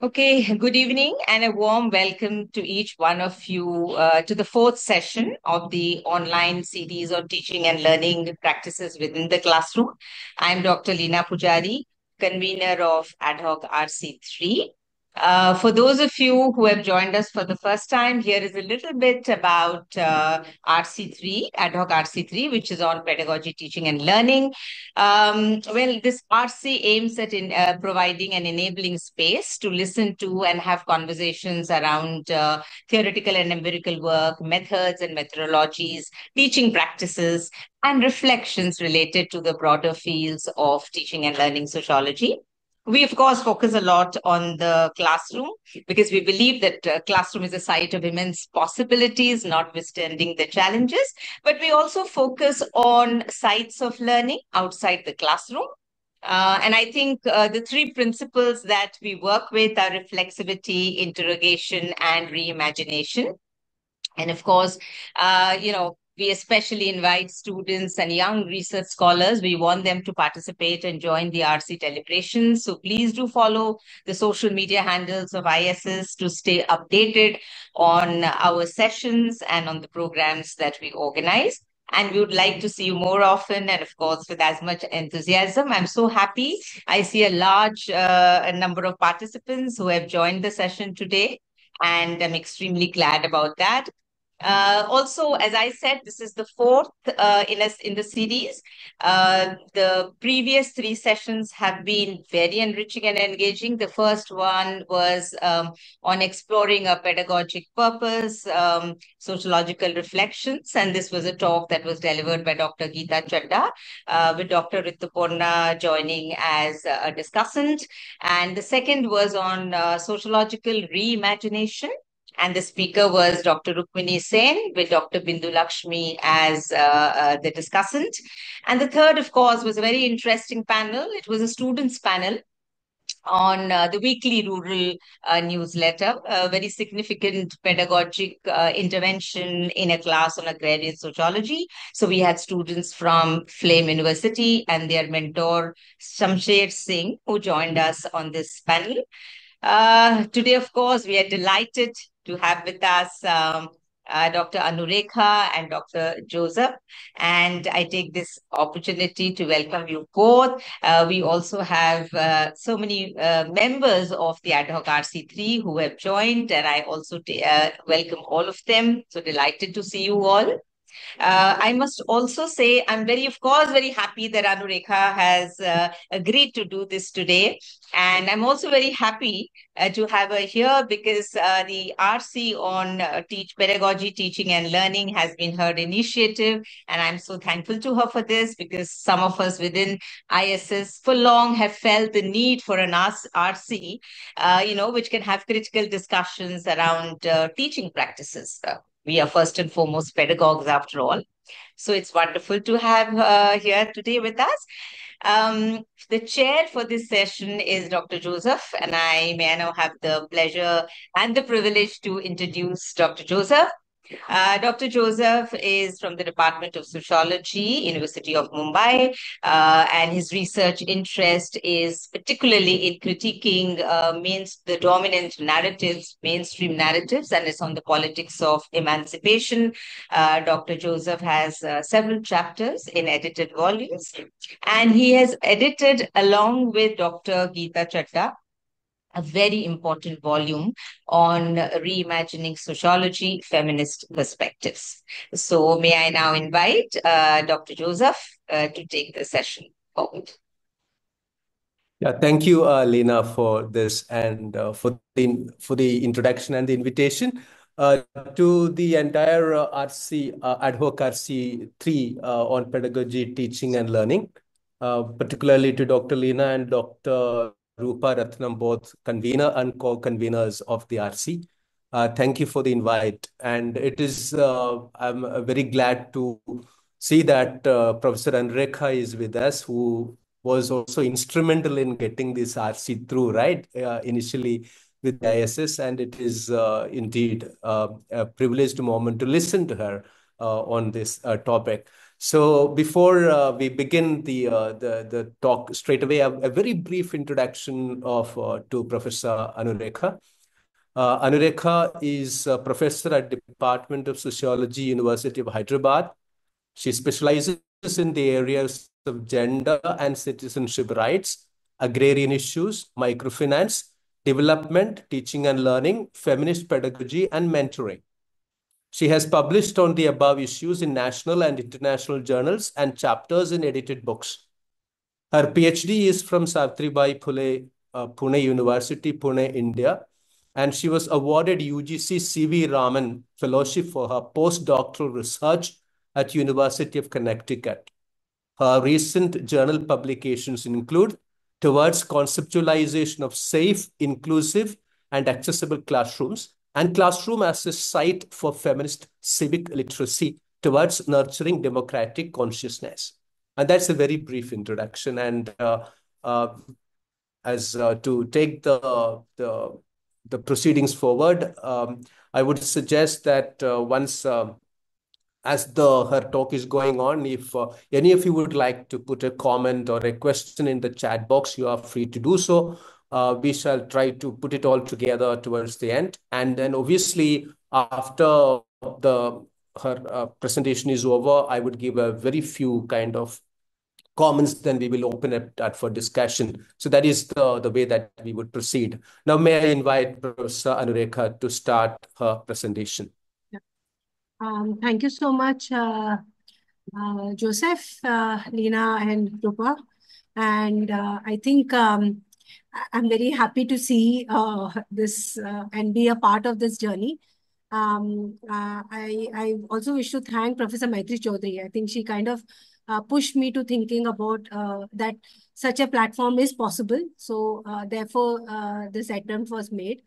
Okay, good evening and a warm welcome to each one of you to the fourth session of the online series on teaching and learning practices within the classroom. I'm Dr. Leena Pujari, convener of Ad hoc RC3. For those of you who have joined us for the first time, here is a little bit about RC3, Ad hoc RC3, which is on pedagogy, teaching, and learning. This RC aims at providing an enabling space to listen to and have conversations around theoretical and empirical work, methods and methodologies, teaching practices, and reflections related to the broader fields of teaching and learning sociology. We, of course, focus a lot on the classroom because we believe that classroom is a site of immense possibilities, notwithstanding the challenges. But we also focus on sites of learning outside the classroom. And I think the three principles that we work with are reflexivity, interrogation, and reimagination. And of course, we especially invite students and young research scholars. We want them to participate and join the RC deliberations. So please do follow the social media handles of ISS to stay updated on our sessions and on the programs that we organize. And we would like to see you more often and, of course, with as much enthusiasm. I'm so happy. I see a large number of participants who have joined the session today, and I'm extremely glad about that. Also, as I said, this is the fourth in the series. The previous three sessions have been very enriching and engaging. The first one was on exploring a pedagogic purpose, sociological reflections, and this was a talk that was delivered by Dr. Geeta Chadda, with Dr. Rituparna joining as a discussant. And the second was on sociological reimagination, and the speaker was Dr. Rukmini Sen with Dr. Bindu Lakshmi as the discussant. And the third, of course, was a very interesting panel. It was a students' panel on the weekly rural newsletter, a very significant pedagogic intervention in a class on agrarian sociology. So we had students from Flame University and their mentor, Shamsher Singh, who joined us on this panel. Today, of course, we are delighted to have with us Dr. Anurekha and Dr. Joseph. And I take this opportunity to welcome you both. We also have so many members of the Ad hoc RC3 who have joined, and I also welcome all of them. So delighted to see you all. I must also say I'm of course, very happy that Anurekha has agreed to do this today. And I'm also very happy to have her here because the RC on teach pedagogy, teaching and learning has been her initiative. And I'm so thankful to her for this because some of us within ISS for long have felt the need for an RC, which can have critical discussions around teaching practices. We are first and foremost pedagogues after all. So it's wonderful to have here today with us. The chair for this session is Dr. Joseph, and I may now have the pleasure and the privilege to introduce Dr. Joseph. Dr. Joseph is from the Department of Sociology, University of Mumbai, and his research interest is particularly in critiquing the dominant narratives, mainstream narratives, and it's on the politics of emancipation. Dr. Joseph has several chapters in edited volumes, and he has edited along with Dr. Geeta Chadda a very important volume on reimagining sociology, feminist perspectives. So may I now invite Dr. Joseph to take the session forward. Yeah, thank you, Lena, for this and for the introduction and the invitation to the entire RC ad hoc RC3 on pedagogy, teaching, and learning, particularly to Dr. Lena and Dr. Rupa Ratnam, both convener and co-conveners of the RC. Thank you for the invite, and I'm very glad to see that Professor Anurekha is with us, who was also instrumental in getting this RC through, right? Initially with the ISS, and it is indeed a privileged moment to listen to her on this topic. So before we begin the talk straight away, a very brief introduction of to Professor Anurekha. Anurekha is a professor at Department of Sociology, University of Hyderabad. She specializes in the areas of gender and citizenship rights, agrarian issues, microfinance, development, teaching and learning, feminist pedagogy, and mentoring. She has published on the above issues in national and international journals and chapters in edited books. Her PhD is from Savitribai Phule, Pune University, Pune, India, and she was awarded UGC CV Raman Fellowship for her postdoctoral research at University of Connecticut. Her recent journal publications include Towards Conceptualization of Safe, Inclusive, and Accessible Classrooms, and Classroom as a Site for Feminist Civic Literacy Towards Nurturing Democratic Consciousness. And that's a very brief introduction. And as to take the proceedings forward, I would suggest that once as her talk is going on, if any of you would like to put a comment or a question in the chat box, you are free to do so. We shall try to put it all together towards the end. And then obviously after her presentation is over, I would give a very few kind of comments, then we will open it up for discussion. So that is the way that we would proceed. Now, may I invite Professor Anurekha to start her presentation. Thank you so much, Joseph, Lena, and Rupa. And I think I'm very happy to see this and be a part of this journey. I also wish to thank Professor Maitri Chaudhary. I think she kind of pushed me to thinking about that such a platform is possible. So therefore, this attempt was made.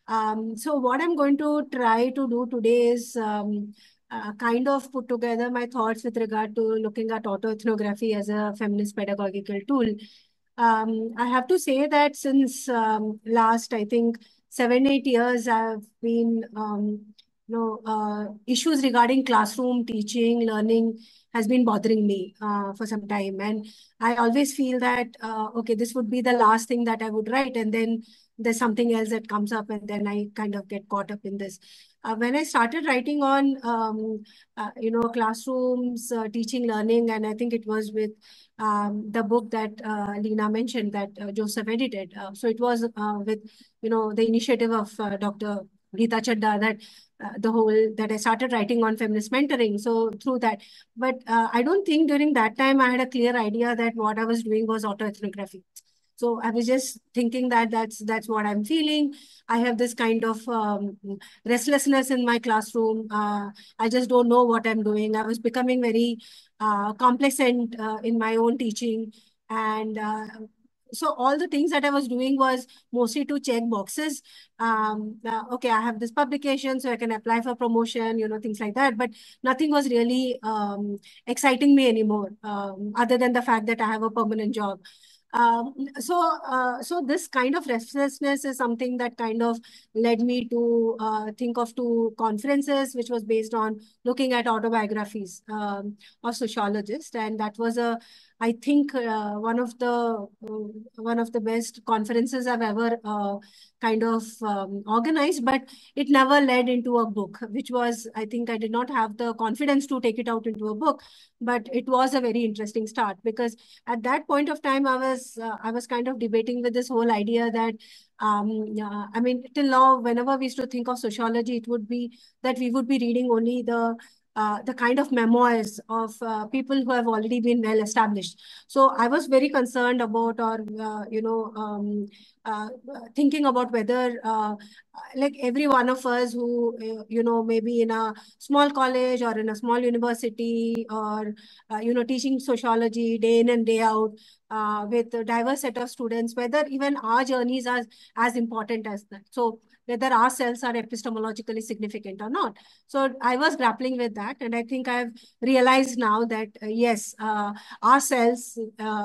So what I'm going to try to do today is kind of put together my thoughts with regard to looking at autoethnography as a feminist pedagogical tool. I have to say that since last, I think, 7-8 years, I've been, issues regarding classroom teaching, learning has been bothering me for some time. And I always feel that, okay, this would be the last thing that I would write. And then there's something else that comes up and then I kind of get caught up in this. When I started writing on, classrooms, teaching, learning, and I think it was with the book that Lena mentioned that Joseph edited. So it was with, the initiative of Dr. Geeta Chadda that I started writing on feminist mentoring. So through that, but I don't think during that time I had a clear idea that what I was doing was autoethnography. So I was just thinking that that's what I'm feeling. I have this kind of restlessness in my classroom. I just don't know what I'm doing. I was becoming very complacent in my own teaching. And so all the things that I was doing was mostly to check boxes. Okay, I have this publication, so I can apply for promotion, things like that. But nothing was really exciting me anymore, other than the fact that I have a permanent job. So this kind of restlessness is something that kind of led me to think of two conferences, which was based on looking at autobiographies of sociologists, and that was I think one of the best conferences I've ever kind of organized, but it never led into a book, which was, I think I did not have the confidence to take it out into a book, but it was a very interesting start because at that point of time, I was kind of debating with this whole idea that, I mean, till now, whenever we used to think of sociology, it would be that we would be reading only the kind of memoirs of people who have already been well established. So I was very concerned about, or thinking about whether like every one of us who maybe in a small college or in a small university or teaching sociology day in and day out with a diverse set of students, whether even our journeys are as important as that. So whether our cells are epistemologically significant or not. So I was grappling with that, and I think I've realized now that yes, our cells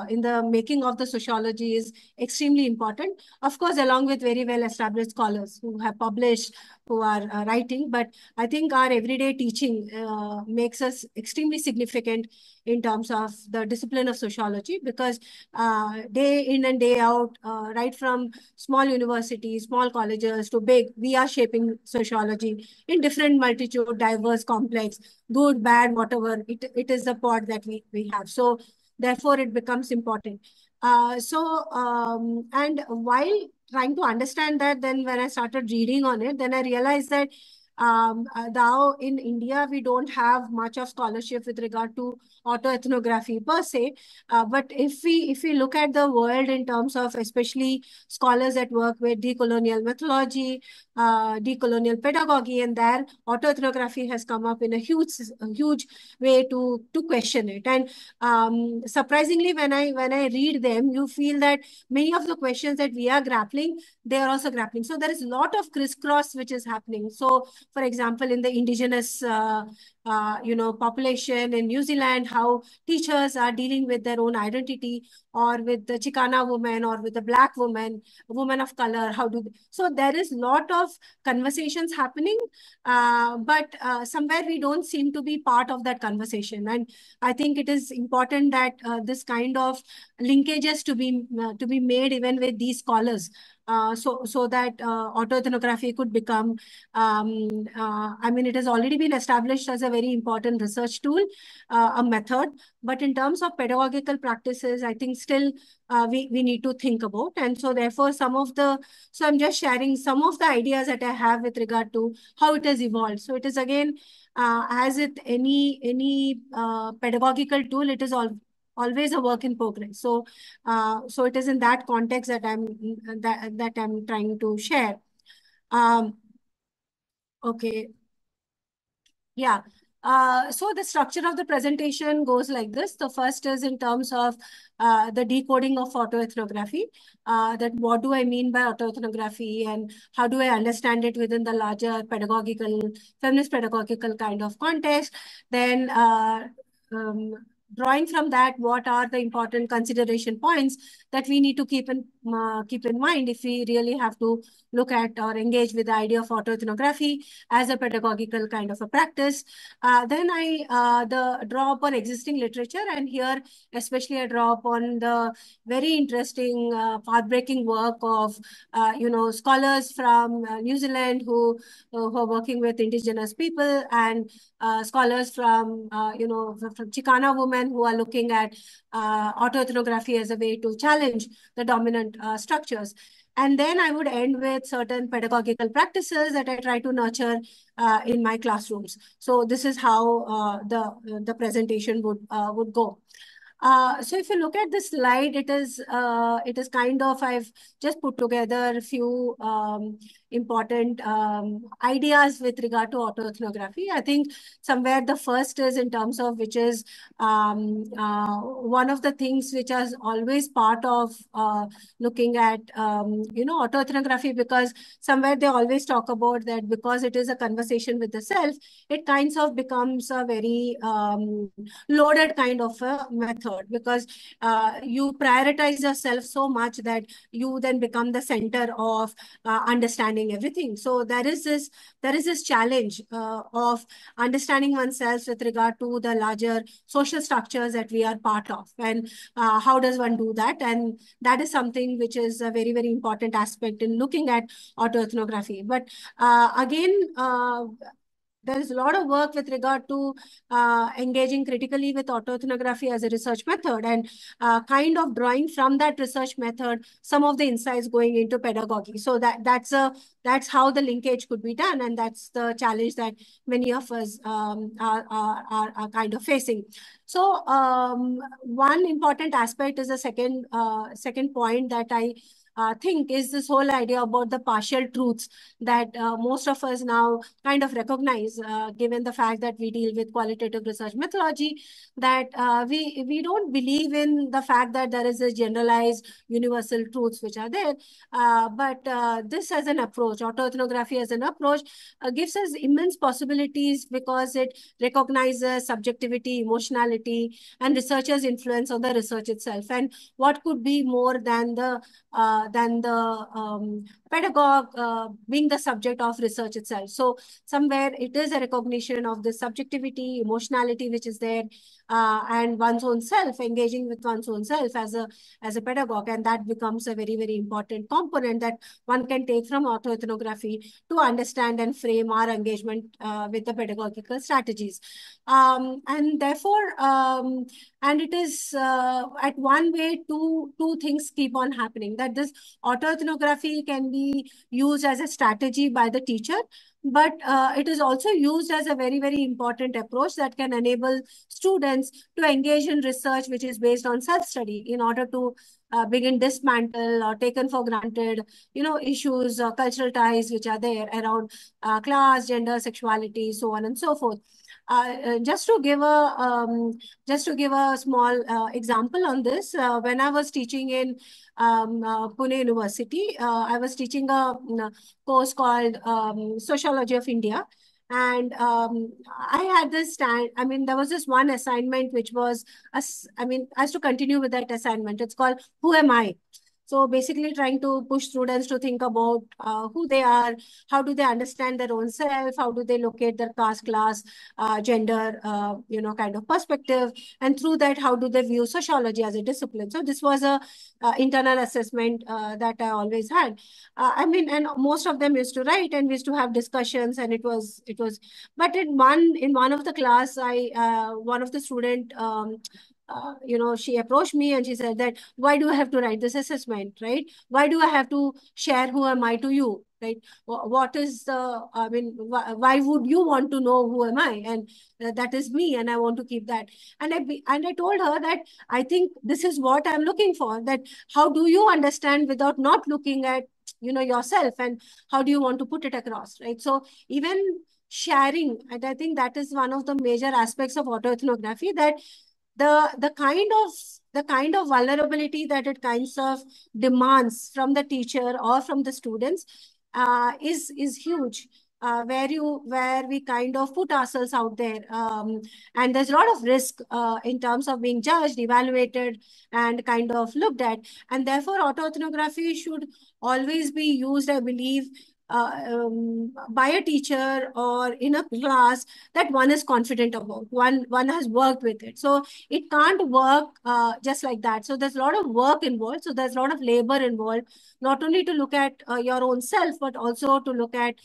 in the making of the sociology is extremely important. Of course, along with very well established scholars who have published, who are writing, but I think our everyday teaching makes us extremely significant in terms of the discipline of sociology, because day in and day out, right from small universities, small colleges to big, we are shaping sociology in different multitude, diverse, complex, good, bad, whatever. It is the pot that we have. So therefore, it becomes important. And while trying to understand that, then when I started reading on it, then I realized that now in India, we don't have much of scholarship with regard to autoethnography per se. But if we look at the world in terms of especially scholars that work with decolonial methodology, decolonial pedagogy, and there autoethnography has come up in a huge way to question it. And surprisingly, when I read them, you feel that many of the questions that we are grappling, they are also grappling. So there is a lot of crisscross which is happening. So, for example, in the indigenous population in New Zealand, how teachers are dealing with their own identity, or with the Chicana woman, or with the Black woman, woman of color, so there is a lot of conversations happening, but somewhere we don't seem to be part of that conversation. And I think it is important that this kind of linkages to be made even with these scholars, so that autoethnography could become, I mean, it has already been established as a very important research tool, a method, but in terms of pedagogical practices, I think still we need to think about. And so therefore so I'm just sharing some of the ideas that I have with regard to how it has evolved. So it is again, as with any pedagogical tool, it is always a work in progress. So, so it is in that context that I'm trying to share. Okay. Yeah. So the structure of the presentation goes like this. The first is in terms of the decoding of autoethnography. That what do I mean by autoethnography, and how do I understand it within the larger feminist pedagogical kind of context. Then drawing from that, what are the important consideration points that we need to keep in mind if we really have to look at or engage with the idea of autoethnography as a pedagogical kind of a practice. Then I draw upon existing literature, and here especially I draw upon the very interesting, path-breaking work of scholars from New Zealand who are working with indigenous people, and scholars from from Chicana women who are looking at autoethnography as a way to challenge the dominant structures. And then I would end with certain pedagogical practices that I try to nurture in my classrooms. So this is how the presentation would go. So if you look at this slide, it is kind of, I've just put together a few important ideas with regard to autoethnography. I think somewhere the first is in terms of which is one of the things which is always part of looking at autoethnography, because somewhere they always talk about that because it is a conversation with the self, it kinds of becomes a very loaded kind of a method, because you prioritize yourself so much that you then become the center of understanding everything. So there is this challenge of understanding oneself with regard to the larger social structures that we are part of, and how does one do that? And that is something which is a very, very important aspect in looking at autoethnography. But again, there is a lot of work with regard to engaging critically with autoethnography as a research method, and kind of drawing from that research method some of the insights going into pedagogy. So that's how the linkage could be done, and that's the challenge that many of us are kind of facing. So one important aspect is the second point that I think is this whole idea about the partial truths that most of us now kind of recognize, given the fact that we deal with qualitative research methodology, that we don't believe in the fact that there is a generalized universal truths which are there. But this as an approach, autoethnography as an approach, gives us immense possibilities because it recognizes subjectivity, emotionality, and researchers' influence on the research itself. And what could be more than the pedagogue being the subject of research itself? So somewhere it is a recognition of the subjectivity, emotionality which is there, and one's own self, engaging with one's own self as a pedagogue, and that becomes a very, very important component that one can take from autoethnography to understand and frame our engagement with the pedagogical strategies. And therefore, and it is at one way, two things keep on happening, that this autoethnography can be used as a strategy by the teacher, but it is also used as a very, very important approach that can enable students to engage in research which is based on self-study in order to begin dismantle or taken for granted, issues, cultural ties which are there around class, gender, sexuality, so on and so forth. Just to give a small example on this, when I was teaching in Pune University, I was teaching a course called Sociology of India. And I had this there was this one assignment which was, I has to continue with that assignment. It's called Who Am I? So basically trying to push students to think about who they are, how do they understand their own self, how do they locate their caste, class, gender, kind of perspective. And through that, how do they view sociology as a discipline? So this was a internal assessment that I always had. And most of them used to write and we used to have discussions, and it was, but in one of the class, one of the student, she approached me and she said that, why do I have to write this assessment, right? Why do I have to share who am I to you, right? What is why would you want to know who am I? And that is me, and I want to keep that. And I told her that I think this is what I'm looking for, that how do you understand without not looking at, yourself, and how do you want to put it across, right? So even sharing, and I think that is one of the major aspects of autoethnography, that the kind of vulnerability that it kinds of demands from the teacher or from the students is huge. Where we kind of put ourselves out there, and there's a lot of risk in terms of being judged, evaluated, and kind of looked at, and therefore autoethnography should always be used, I believe, by a teacher or in a class that one is confident about, one has worked with it. So it can't work just like that. So there's a lot of work involved. So there's a lot of labor involved, not only to look at your own self, but also to look at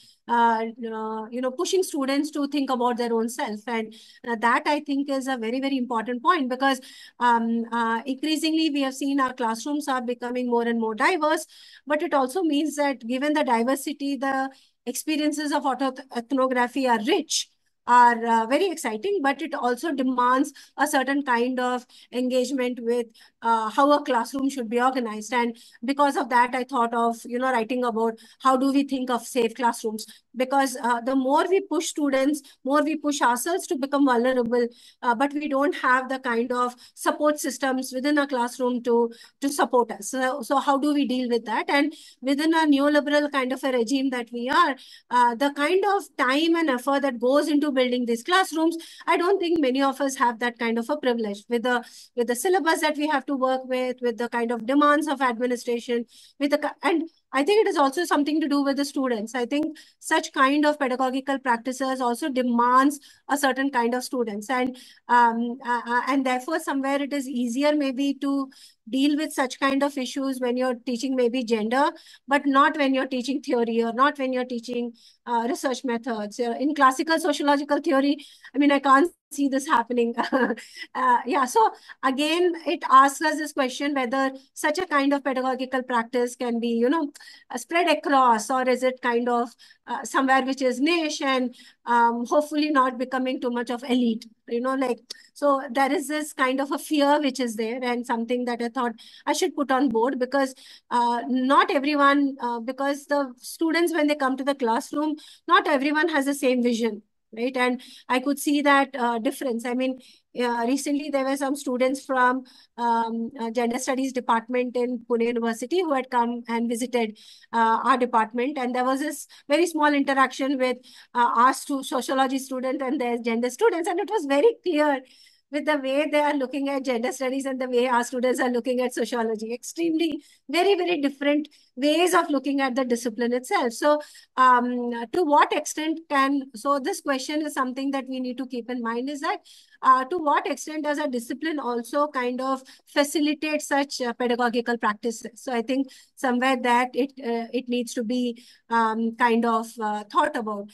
pushing students to think about their own self. And that, I think, is a very, very important point, because increasingly we have seen our classrooms are becoming more and more diverse, but it also means that given the diversity, the experiences of autoethnography are rich, are very exciting, but it also demands a certain kind of engagement with how a classroom should be organized. And because of that, I thought of, writing about how do we think of safe classrooms, because the more we push students, more we push ourselves to become vulnerable, but we don't have the kind of support systems within a classroom to support us. So how do we deal with that? And within a neoliberal kind of a regime that we are, the kind of time and effort that goes into building these classrooms, I don't think many of us have that kind of a privilege with the syllabus that we have to work with the kind of demands of administration, and I think it is also something to do with the students. I think such kind of pedagogical practices also demands a certain kind of students, and therefore somewhere it is easier maybe to deal with such kind of issues when you're teaching maybe gender, but not when you're teaching theory, or not when you're teaching research methods. In classical sociological theory, I can't see this happening. So again, it asks us this question whether such a kind of pedagogical practice can be, spread across, or is it kind of somewhere which is niche and hopefully not becoming too much of elite. like, so there is this kind of a fear which is there, and something that I thought I should put on board, because not everyone, because the students, when they come to the classroom, not everyone has the same vision, right? And I could see that difference. I mean, recently there were some students from gender studies department in Pune University who had come and visited our department, and there was this very small interaction with our sociology student and their gender students, and it was very clear with the way they are looking at gender studies and the way our students are looking at sociology. Extremely, very, very different ways of looking at the discipline itself. So to what extent so this question is something that we need to keep in mind, is that to what extent does a discipline also kind of facilitate such pedagogical practices? So I think somewhere that it needs to be kind of thought about.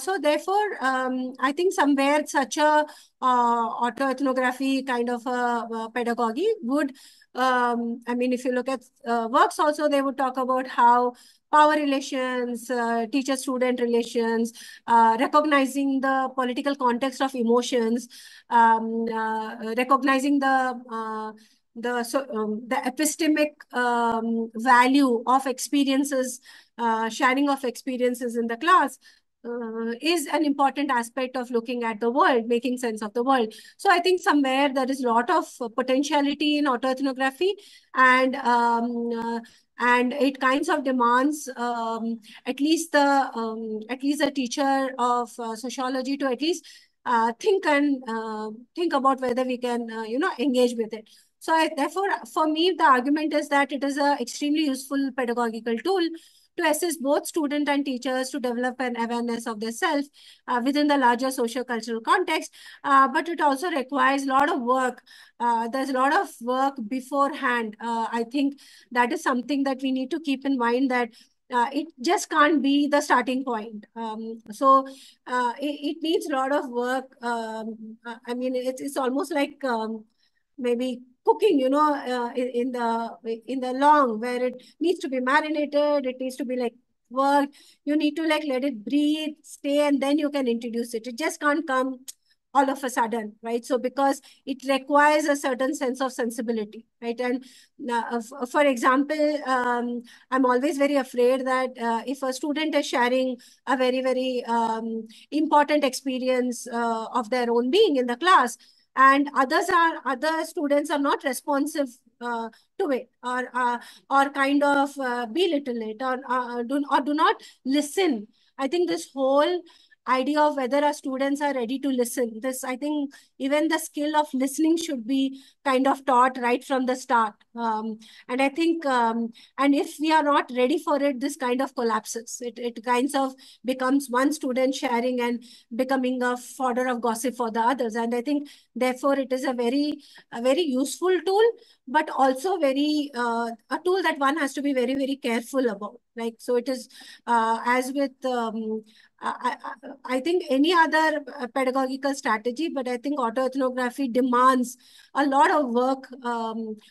So therefore, I think somewhere such a autoethnography kind of a pedagogy would, I mean, if you look at works also, they would talk about how power relations, teacher-student relations, recognizing the political context of emotions, recognizing the epistemic value of experiences, sharing of experiences in the class, is an important aspect of looking at the world, making sense of the world. So I think somewhere there is a lot of potentiality in autoethnography, and it kinds of demands at least a teacher of sociology to at least think about whether we can engage with it. So therefore, for me, the argument is that it is an extremely useful pedagogical tool to assist both student and teachers to develop an awareness of their self within the larger socio-cultural context. But it also requires a lot of work. There's a lot of work beforehand. I think that is something that we need to keep in mind, that it just can't be the starting point. So it needs a lot of work. I mean, it's almost like maybe cooking, in the long, where it needs to be marinated, it needs to be like worked. You need to like let it breathe, stay, and then you can introduce it. It just can't come all of a sudden, right? So because it requires a certain sense of sensibility, right? And for example, I'm always very afraid that if a student is sharing a very, very important experience of their own being in the class, and other students are not responsive to it, or kind of belittle it, or do not listen. I think this whole idea of whether our students are ready to listen, this, I think even the skill of listening should be kind of taught right from the start. And I think, and if we are not ready for it, this kind of collapses. It kinds of becomes one student sharing and becoming a fodder of gossip for the others. And I think, therefore, it is a very useful tool, but also a tool that one has to be very, very careful about. Like, so it is, as with, I think any other pedagogical strategy, but I think autoethnography demands a lot of work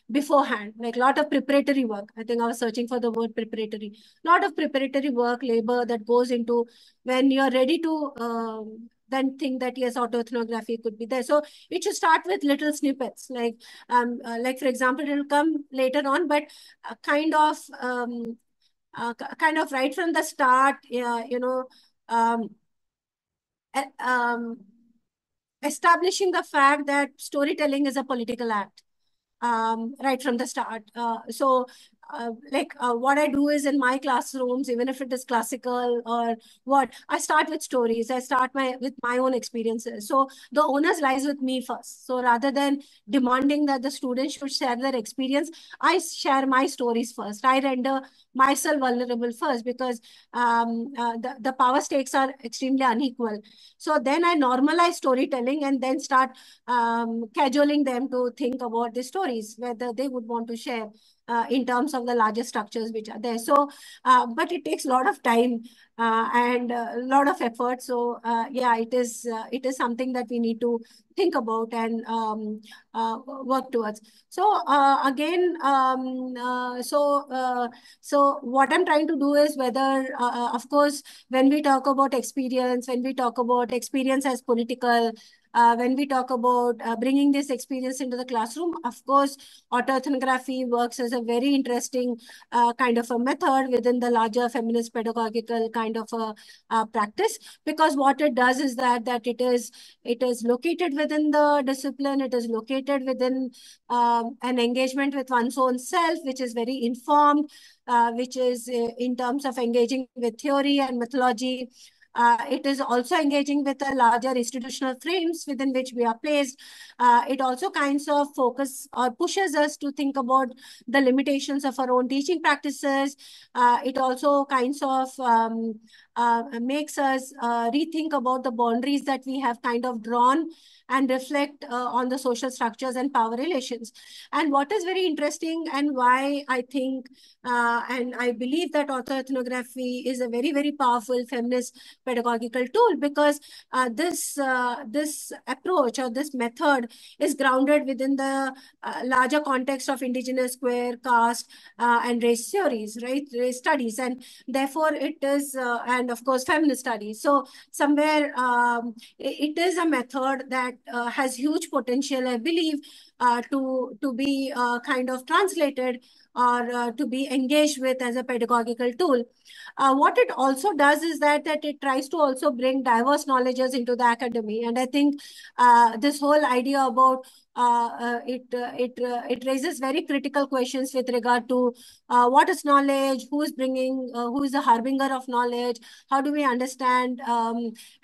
beforehand, like a lot of preparatory work. I think I was searching for the word preparatory. A lot of preparatory work, labor that goes into when you're ready to then think that yes, autoethnography could be there. So it should start with little snippets, like for example, it will come later on, but kind of right from the start, um, establishing the fact that storytelling is a political act right from the start. What I do is in my classrooms, even if it is classical or what, I start with stories. I start with my own experiences. So the onus lies with me first. So rather than demanding that the students should share their experience, I share my stories first. I render myself vulnerable first, because the power stakes are extremely unequal. So then I normalize storytelling and then start cajoling them to think about the stories, whether they would want to share in terms of the larger structures which are there. So, but it takes a lot of time and a lot of effort. So, yeah, it is something that we need to think about and work towards. So, again, so what I'm trying to do is whether, of course, when we talk about experience as political, when we talk about bringing this experience into the classroom, of course, autoethnography works as a very interesting kind of a method within the larger feminist pedagogical kind of a practice, because what it does is that it is located within the discipline. It is located within an engagement with one's own self, which is very informed, which is in terms of engaging with theory and methodology. It is also engaging with the larger institutional frames within which we are placed. It also kinds of focus or pushes us to think about the limitations of our own teaching practices. It also kinds of makes us rethink about the boundaries that we have kind of drawn and reflect on the social structures and power relations. And what is very interesting, and why I think and I believe that autoethnography is a very, very powerful feminist pedagogical tool, because this approach or this method is grounded within the larger context of indigenous, queer, caste, and race theories, right? Race studies, and therefore it is, and of course, feminist studies. So somewhere it is a method that has huge potential, I believe, to be kind of translated or to be engaged with as a pedagogical tool. What it also does is that it tries to also bring diverse knowledges into the academy. And I think this whole idea about it raises very critical questions with regard to what is knowledge, who is bringing, who is the harbinger of knowledge, how do we understand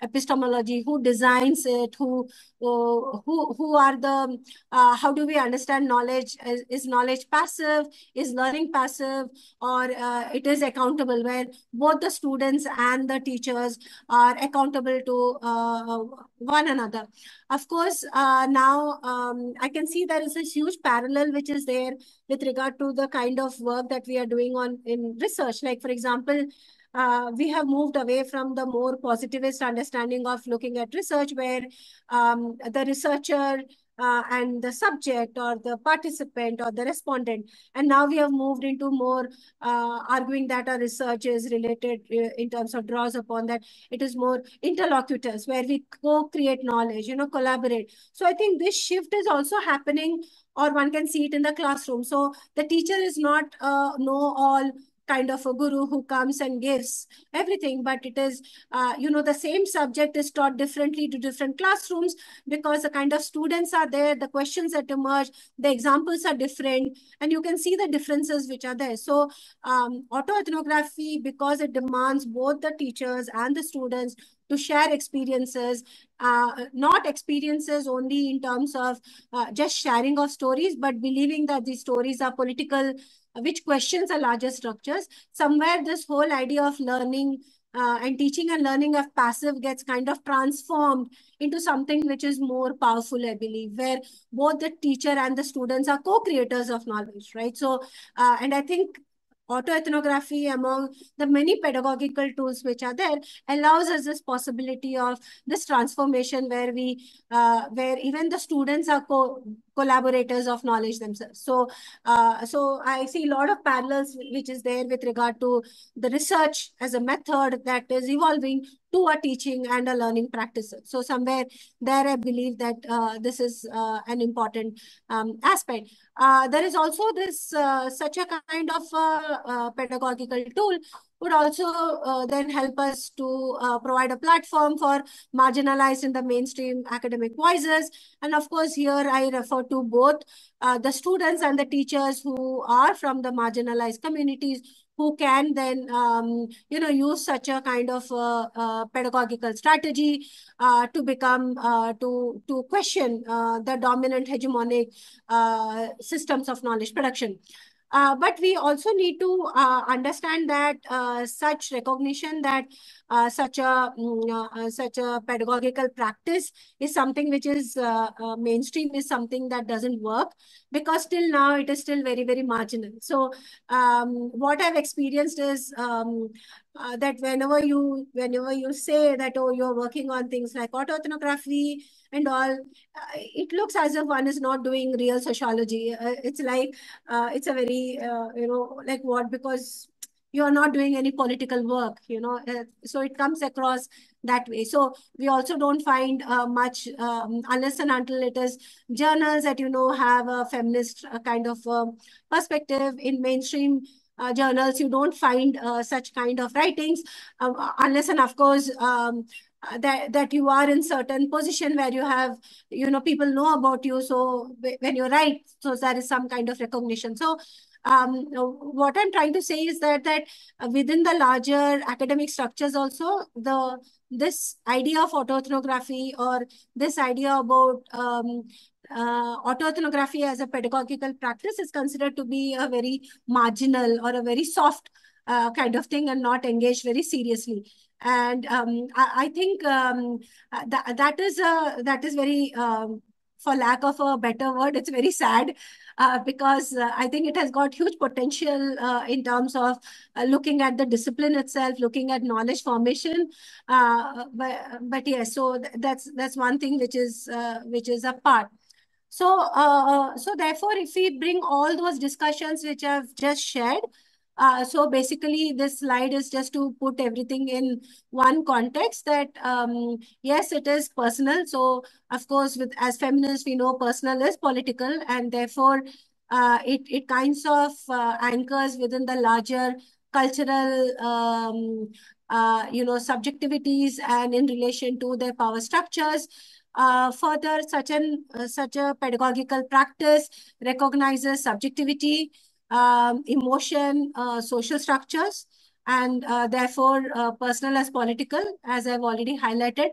epistemology, who designs it, who are the, how do we understand knowledge? Is knowledge passive? Is learning passive? Or it is accountable, where both the students and the teachers are accountable to one another. Of course, now I can see there is a huge parallel which is there with regard to the kind of work that we are doing in research. Like, for example, we have moved away from the more positivist understanding of looking at research, where the researcher and the subject or the participant or the respondent. And now we have moved into more arguing that our research is related in terms of draws upon that. It is more interlocutors, where we co-create knowledge, collaborate. So I think this shift is also happening, or one can see it in the classroom. So the teacher is not know-all kind of a guru who comes and gives everything, but it is, the same subject is taught differently to different classrooms, because the kind of students are there, the questions that emerge, the examples are different, and you can see the differences which are there. So autoethnography, because it demands both the teachers and the students to share experiences, not experiences only in terms of just sharing of stories, but believing that these stories are political, which questions the larger structures. Somewhere this whole idea of learning and teaching and learning of passive gets kind of transformed into something which is more powerful, I believe, where both the teacher and the students are co-creators of knowledge, right? So, and I think autoethnography, among the many pedagogical tools which are there, allows us this possibility of this transformation, where where even the students are collaborators of knowledge themselves. So, so I see a lot of parallels which is there with regard to the research as a method that is evolving to a teaching and a learning practices. So somewhere there, I believe that this is an important aspect. There is also this such a kind of pedagogical tool would also then help us to provide a platform for marginalized in the mainstream academic voices. And of course, here I refer to both the students and the teachers who are from the marginalized communities, who can then, use such a kind of pedagogical strategy to become, to question the dominant hegemonic systems of knowledge production. But we also need to understand that such recognition that such a pedagogical practice is something which is mainstream, is something that doesn't work, because till now it is still very, very marginal. So what I've experienced is that whenever you say that, oh, you're working on things like autoethnography and all, it looks as if one is not doing real sociology. It's like it's a very like what, because you are not doing any political work, so it comes across that way. So we also don't find much, unless and until it is journals that, have a feminist kind of perspective. In mainstream journals, you don't find such kind of writings, unless and of course that you are in certain position where you have, people know about you. So when you write, so there is some kind of recognition. So what I'm trying to say is that within the larger academic structures also, this idea of autoethnography, or this idea about autoethnography as a pedagogical practice, is considered to be a very marginal or a very soft kind of thing, and not engaged very seriously. And I think that is very, for lack of a better word, it's very sad, because I think it has got huge potential in terms of looking at the discipline itself, looking at knowledge formation. But yes, so that's one thing which is a part. So therefore, if we bring all those discussions which I've just shared, so basically this slide is just to put everything in one context, that yes, it is personal. So of course, as feminists, we know personal is political, and therefore it kinds of anchors within the larger cultural subjectivities, and in relation to their power structures. Further, such a pedagogical practice recognizes subjectivity, emotion, social structures, and therefore personal as political, as I've already highlighted.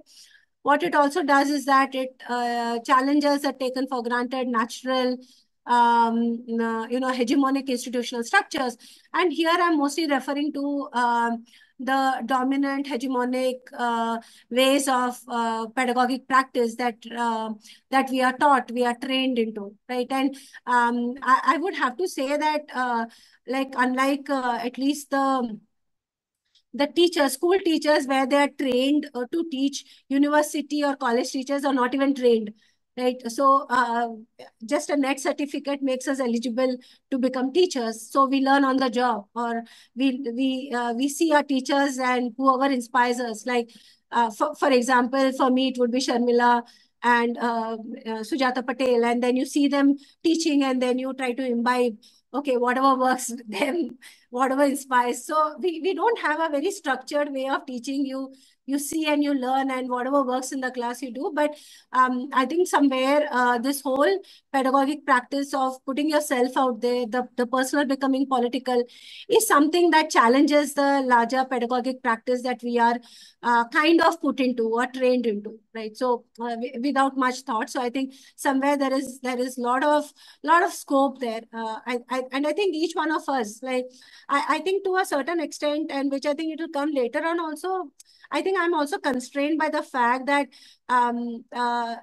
What it also does is that it challenges the taken for granted natural, hegemonic institutional structures. And here I'm mostly referring to the dominant hegemonic ways of pedagogic practice that we are taught, we are trained into, right? And I would have to say that unlike at least the teachers, school teachers, where they are trained to teach, university or college teachers are not even trained, right? So just a NET certificate makes us eligible to become teachers. So we learn on the job, or we see our teachers and whoever inspires us. Like for example, for me it would be Sharmila and Sujata Patel, and then you see them teaching, and then you try to imbibe, okay, whatever works them, whatever inspires. So we don't have a very structured way of teaching. You see and you learn, and whatever works in the class you do. But I think somewhere this whole pedagogic practice of putting yourself out there, the personal becoming political, is something that challenges the larger pedagogic practice that we are kind of put into or trained into, right? So without much thought. So I think somewhere there is lot of scope there. And I think each one of us, like I think to a certain extent, and which I think it will come later on also, I think I'm also constrained by the fact that I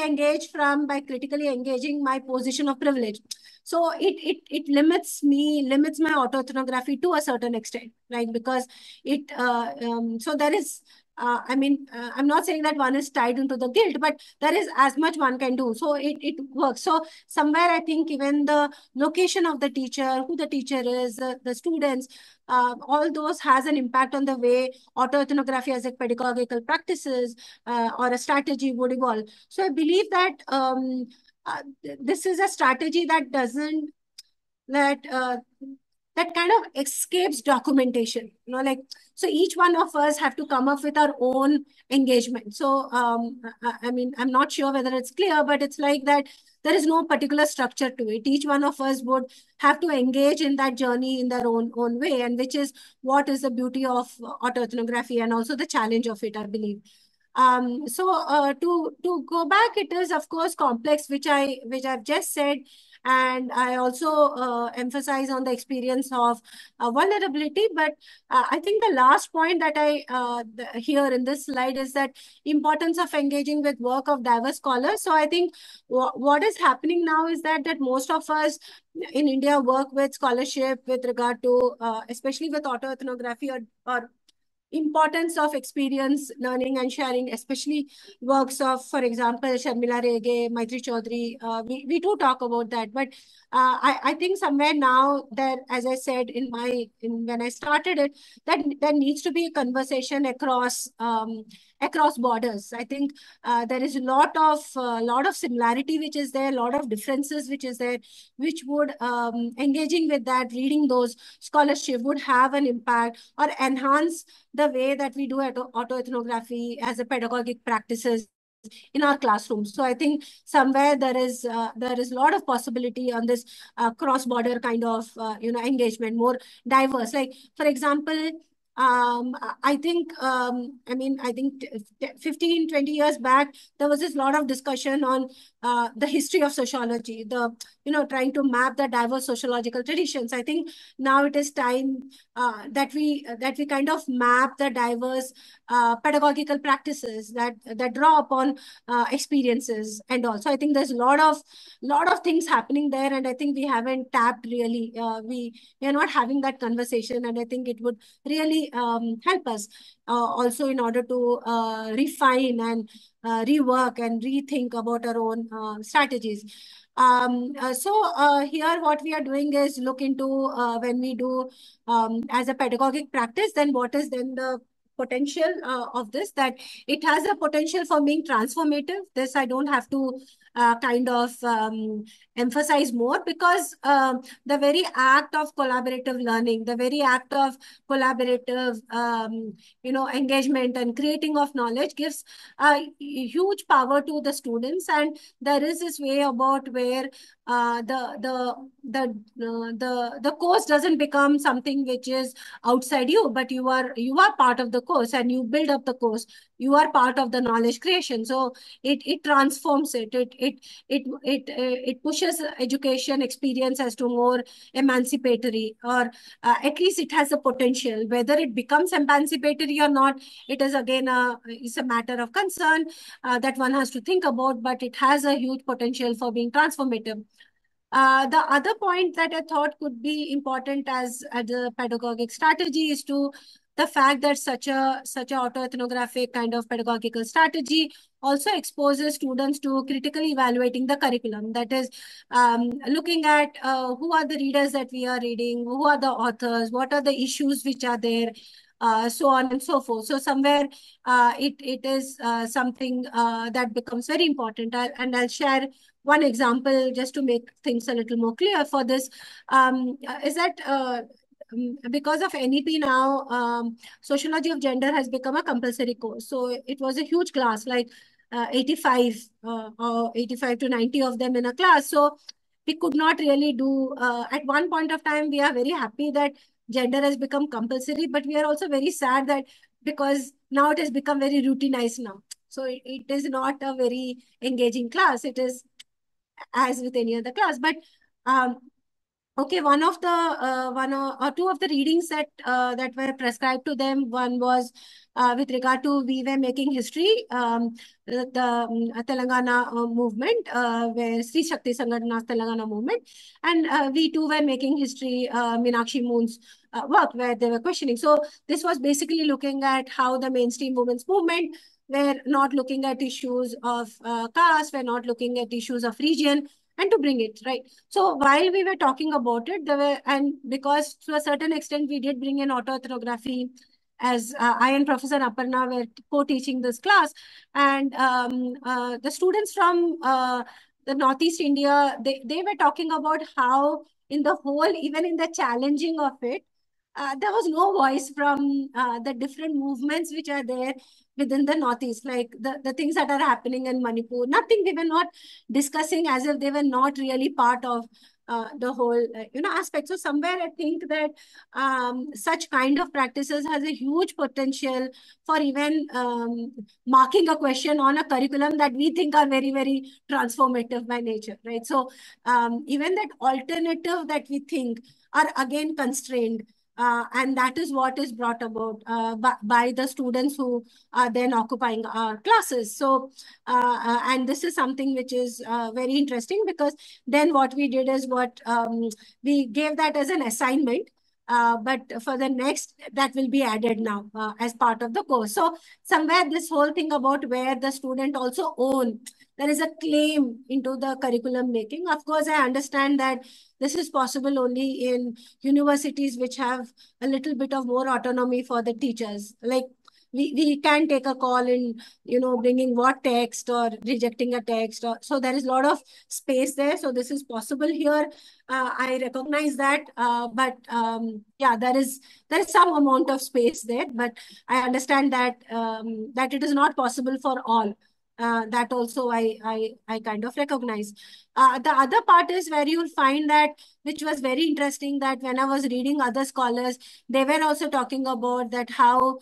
engage by critically engaging my position of privilege. So it limits my autoethnography to a certain extent, right? Because so there is, I'm not saying that one is tied into the guilt, but there is as much one can do. So it works. So somewhere I think even the location of the teacher, who the teacher is, the students, all those has an impact on the way autoethnography as a pedagogical practices or a strategy would evolve. So I believe that this is a strategy that doesn't, that kind of escapes documentation, like, so each one of us have to come up with our own engagement. So I'm not sure whether it's clear, but it's like that there is no particular structure to it. Each one of us would have to engage in that journey in their own way, and which is what is the beauty of autoethnography, and also the challenge of it, I believe. So to go back, it is of course complex, which I've just said. And I also emphasize on the experience of vulnerability. But I think the last point that I here in this slide is that importance of engaging with work of diverse scholars. So I think what is happening now is that most of us in India work with scholarship with regard to, especially with autoethnography or importance of experience learning and sharing, especially works of, for example, Sharmila Rege, Maitri Chaudhary. We do talk about that, but I think somewhere now that, as I said when I started it, that there needs to be a conversation across borders. I think there is a lot of similarity which is there, a lot of differences which is there, which would engaging with that, reading those scholarship would have an impact or enhance the way that we do autoethnography as a pedagogic practices in our classrooms. So I think somewhere there is a lot of possibility on this cross-border kind of engagement, more diverse. Like, for example, I think I think 15, 20 years back, there was this lot of discussion on the history of sociology, trying to map the diverse sociological traditions. I think now it is time that we kind of map the diverse pedagogical practices that draw upon experiences and also. I think there's a lot of things happening there, and I think we haven't tapped really. We are not having that conversation, and I think it would really help us also in order to refine and rework and rethink about our own strategies. So here what we are doing is look into when we do as a pedagogic practice, then what is then the potential of this, that it has a potential for being transformative. This I don't have to kind of emphasize more, because the very act of collaborative learning, the very act of collaborative engagement and creating of knowledge gives huge power to the students. And there is this way about where the course doesn't become something which is outside you, but you are part of the course, and you build up the course. You are part of the knowledge creation. So it transforms it. It pushes education experience as to more emancipatory, or at least it has a potential. Whether it becomes emancipatory or not, it is again it's a matter of concern that one has to think about, but it has a huge potential for being transformative. The other point that I thought could be important as a pedagogic strategy is to the fact that such a autoethnographic kind of pedagogical strategy also exposes students to critically evaluating the curriculum. That is, looking at who are the readers that we are reading, who are the authors, what are the issues which are there, so on and so forth. So somewhere it is something that becomes very important. And I'll share one example just to make things a little more clear for this, is that because of NEP now, sociology of gender has become a compulsory course. So it was a huge class, like 85 or 85 to 90 of them in a class. So we could not really do, at one point of time, we are very happy that gender has become compulsory, but we are also very sad that because now it has become very routinized now. So it is not a very engaging class. It is as with any other class. But okay, one or two of the readings that were prescribed to them. One was with regard to we were making history, the Telangana movement, where Sri Shakti Sangatana's Telangana movement, and we too were making history, Meenakshi Moon's work, where they were questioning. So this was basically looking at how the mainstream women's movement were not looking at issues of caste, were not looking at issues of region, and to bring it right. So while we were talking about it, and because to a certain extent we did bring in autoethnography, as I and Professor Aparna were co-teaching this class, and the students from the Northeast India, they were talking about how in the whole, even in the challenging of it, there was no voice from the different movements which are there within the Northeast, like the things that are happening in Manipur. Nothing, they were not discussing, as if they were not really part of the whole aspect. So somewhere I think that such kind of practices has a huge potential for even marking a question on a curriculum that we think are very, very transformative by nature, right? So even that alternative that we think are again constrained. And that is what is brought about by the students who are then occupying our classes. So, and this is something which is very interesting, because then what we did is we gave that as an assignment But for the next, that will be added now as part of the course. So somewhere this whole thing about where the student also own, there is a claim into the curriculum making. Of course, I understand that this is possible only in universities which have a little bit of more autonomy for the teachers. Like we can take a call in, bringing what text or rejecting a text. So there is a lot of space there. So this is possible here. I recognize that, but yeah, there is some amount of space there. But I understand that that it is not possible for all. That also I kind of recognize. The other part is where you'll find that, which was very interesting, that when I was reading other scholars, they were also talking about that how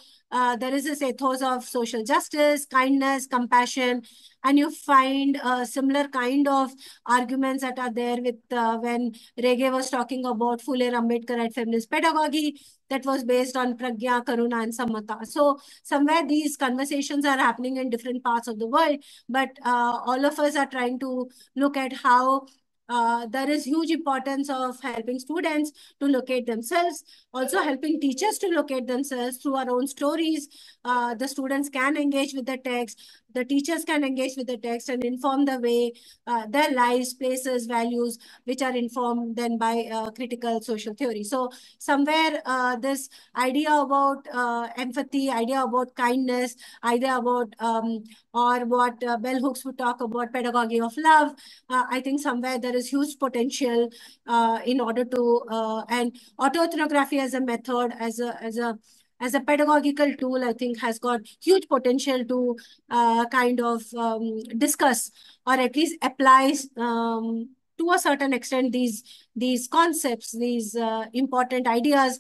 there is this ethos of social justice, kindness, compassion, and you find a similar kind of arguments that are there with when Rege was talking about Phule Ambedkar and feminist pedagogy that was based on Pragya, Karuna, and Samatha. So somewhere these conversations are happening in different parts of the world, but all of us are trying to look at how there is huge importance of helping students to locate themselves, also helping teachers to locate themselves through our own stories. The students can engage with the text, the teachers can engage with the text and inform the way their lives, places, values, which are informed then by critical social theory. So somewhere this idea about empathy, idea about kindness, idea about or what bell hooks would talk about, pedagogy of love. I think somewhere there is huge potential in order to and autoethnography as a method, as a pedagogical tool, I think has got huge potential to kind of discuss or at least applies to a certain extent these concepts, these important ideas,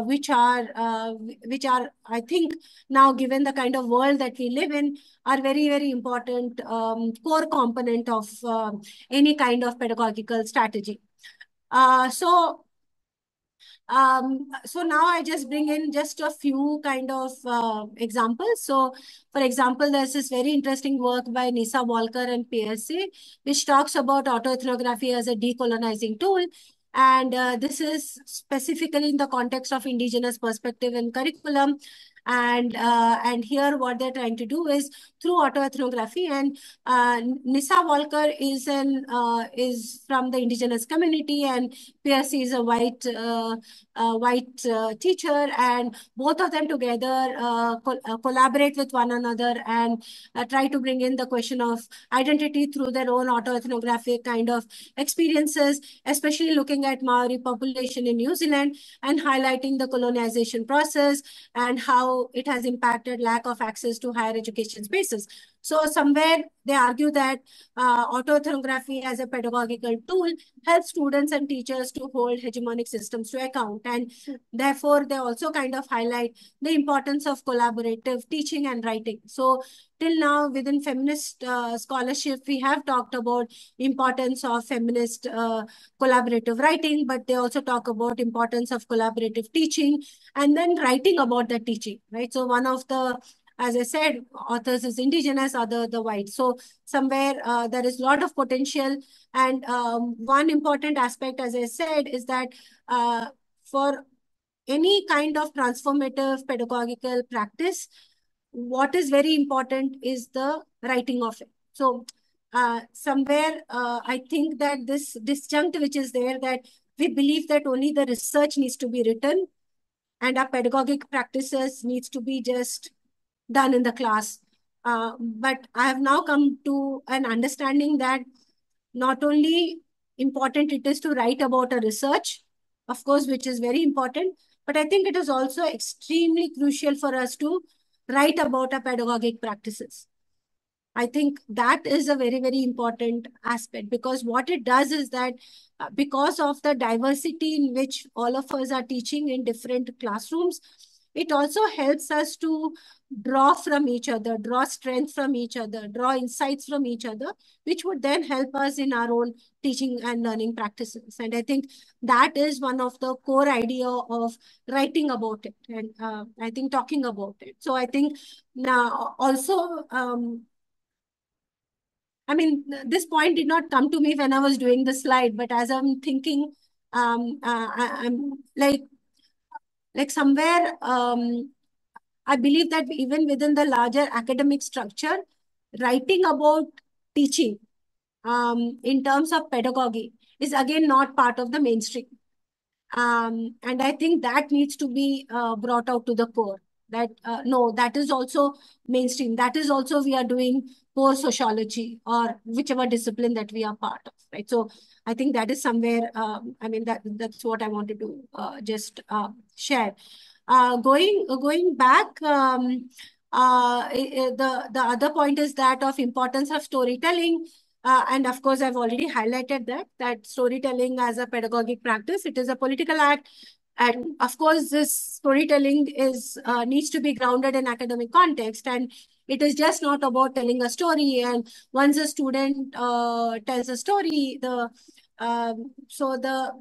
which are I think now, given the kind of world that we live in, are very, very important core component of any kind of pedagogical strategy. So now I just bring in just a few kind of examples. So for example, there's this very interesting work by Nisa Walker and PSC, which talks about autoethnography as a decolonizing tool. And this is specifically in the context of indigenous perspective and curriculum. And here what they're trying to do is through autoethnography, and Nisa Walker is from the indigenous community, and PSC is a white teacher, and both of them together collaborate with one another and try to bring in the question of identity through their own autoethnographic kind of experiences, especially looking at Maori population in New Zealand and highlighting the colonization process and how it has impacted lack of access to higher education spaces. So somewhere they argue that autoethnography as a pedagogical tool helps students and teachers to hold hegemonic systems to account. And therefore, they also kind of highlight the importance of collaborative teaching and writing. So till now, within feminist scholarship, we have talked about importance of feminist collaborative writing, but they also talk about importance of collaborative teaching and then writing about the teaching, right? So one of the, as I said, authors is indigenous, other the white. So somewhere there is a lot of potential. And one important aspect, as I said, is that for any kind of transformative pedagogical practice, what is very important is the writing of it. So somewhere I think that this disjunct which is there, that we believe that only the research needs to be written and our pedagogic practices needs to be just done in the class. But I have now come to an understanding that not only important it is to write about a research, of course, which is very important, but I think it is also extremely crucial for us to write about our pedagogic practices. I think that is a very, very important aspect, because what it does is that because of the diversity in which all of us are teaching in different classrooms, it also helps us to draw from each other, draw strength from each other, draw insights from each other, which would then help us in our own teaching and learning practices. And I think that is one of the core idea of writing about it, and I think talking about it. So I think now also, I mean, this point did not come to me when I was doing the slide, but as I'm thinking, I'm like, like somewhere, I believe that even within the larger academic structure, writing about teaching in terms of pedagogy is again not part of the mainstream. And I think that needs to be brought out to the core. That no, that is also mainstream. That is also we are doing core sociology or whichever discipline that we are part of, right? So I think that is somewhere. I mean that's what I wanted to just share. Going back, the other point is that of importance of storytelling. And of course, I've already highlighted that storytelling as a pedagogic practice, it is a political act. And of course, this storytelling is needs to be grounded in academic context. And it is just not about telling a story. And once a student tells a story, so the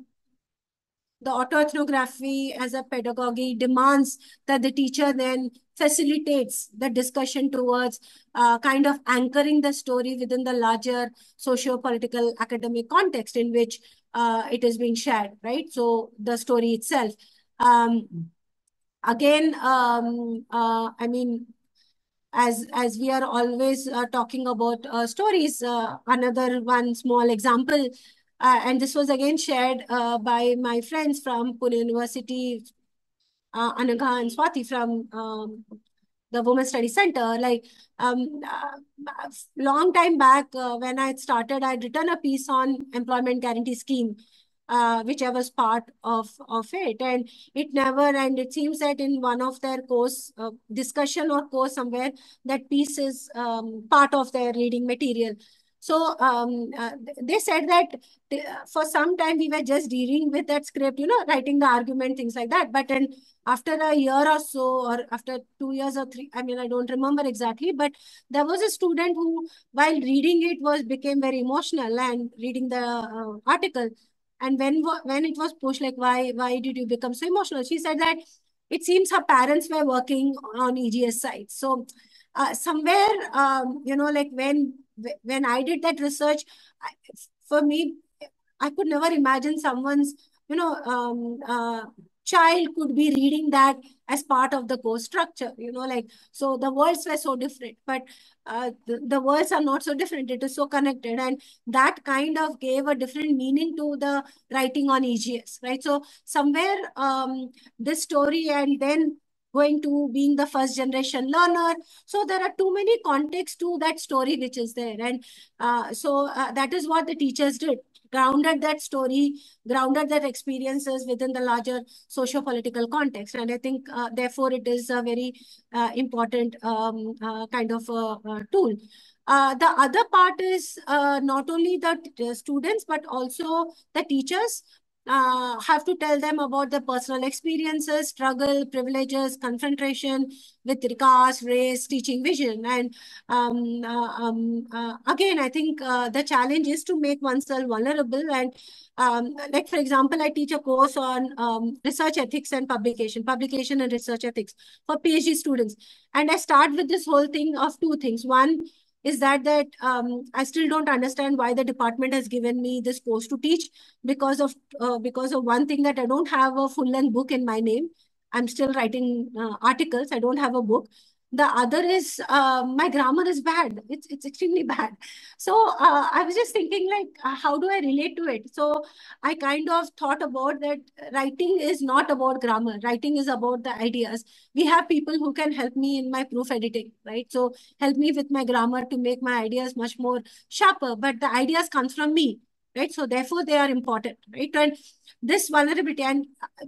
autoethnography as a pedagogy demands that the teacher then facilitates the discussion towards kind of anchoring the story within the larger socio-political academic context in which it is being shared, right? So the story itself. Again, I mean, as we are always talking about stories, another one small example, and this was again shared by my friends from Pune University, Anagha and Swati from the Women's Study Center. Like long time back when I had started, I'd written a piece on employment guarantee scheme, which I was part of it, and it never. And it seems that in one of their course discussion or course somewhere, that piece is part of their reading material. So they said that for some time we were just dealing with that script, writing the argument, things like that. But then after a year or so, or after 2 years or three, I mean, I don't remember exactly, but there was a student who, while reading it, became very emotional and reading the article. And when it was pushed, like, why did you become so emotional? She said that it seems her parents were working on EGS sites. So somewhere, like when I did that research, for me, I could never imagine someone's, child could be reading that as part of the course structure, like, so the worlds were so different, but the worlds are not so different. It is so connected. And that kind of gave a different meaning to the writing on EGS, right? So somewhere this story, and then going to being the first generation learner. So there are too many contexts to that story which is there. And so that is what the teachers did. Grounded that story, grounded that experiences within the larger socio-political context. And I think, therefore, it is a very important kind of tool. The other part is not only the students, but also the teachers have to tell them about the personal experiences, struggle, privileges, confrontation with caste, race, teaching vision. And again, I think the challenge is to make oneself vulnerable. And like, for example, I teach a course on research ethics and publication and research ethics for PhD students. And I start with this whole thing of two things. One is that I still don't understand why the department has given me this course to teach, because of one thing, that I don't have a full-length book in my name. I'm still writing articles. I don't have a book. The other is my grammar is bad. It's extremely bad. So I was just thinking, like, how do I relate to it? So I kind of thought about that writing is not about grammar. Writing is about the ideas. We have people who can help me in my proof editing, right? So help me with my grammar to make my ideas much more sharper. But the ideas comes from me, right? So therefore they are important, right? And this vulnerability, and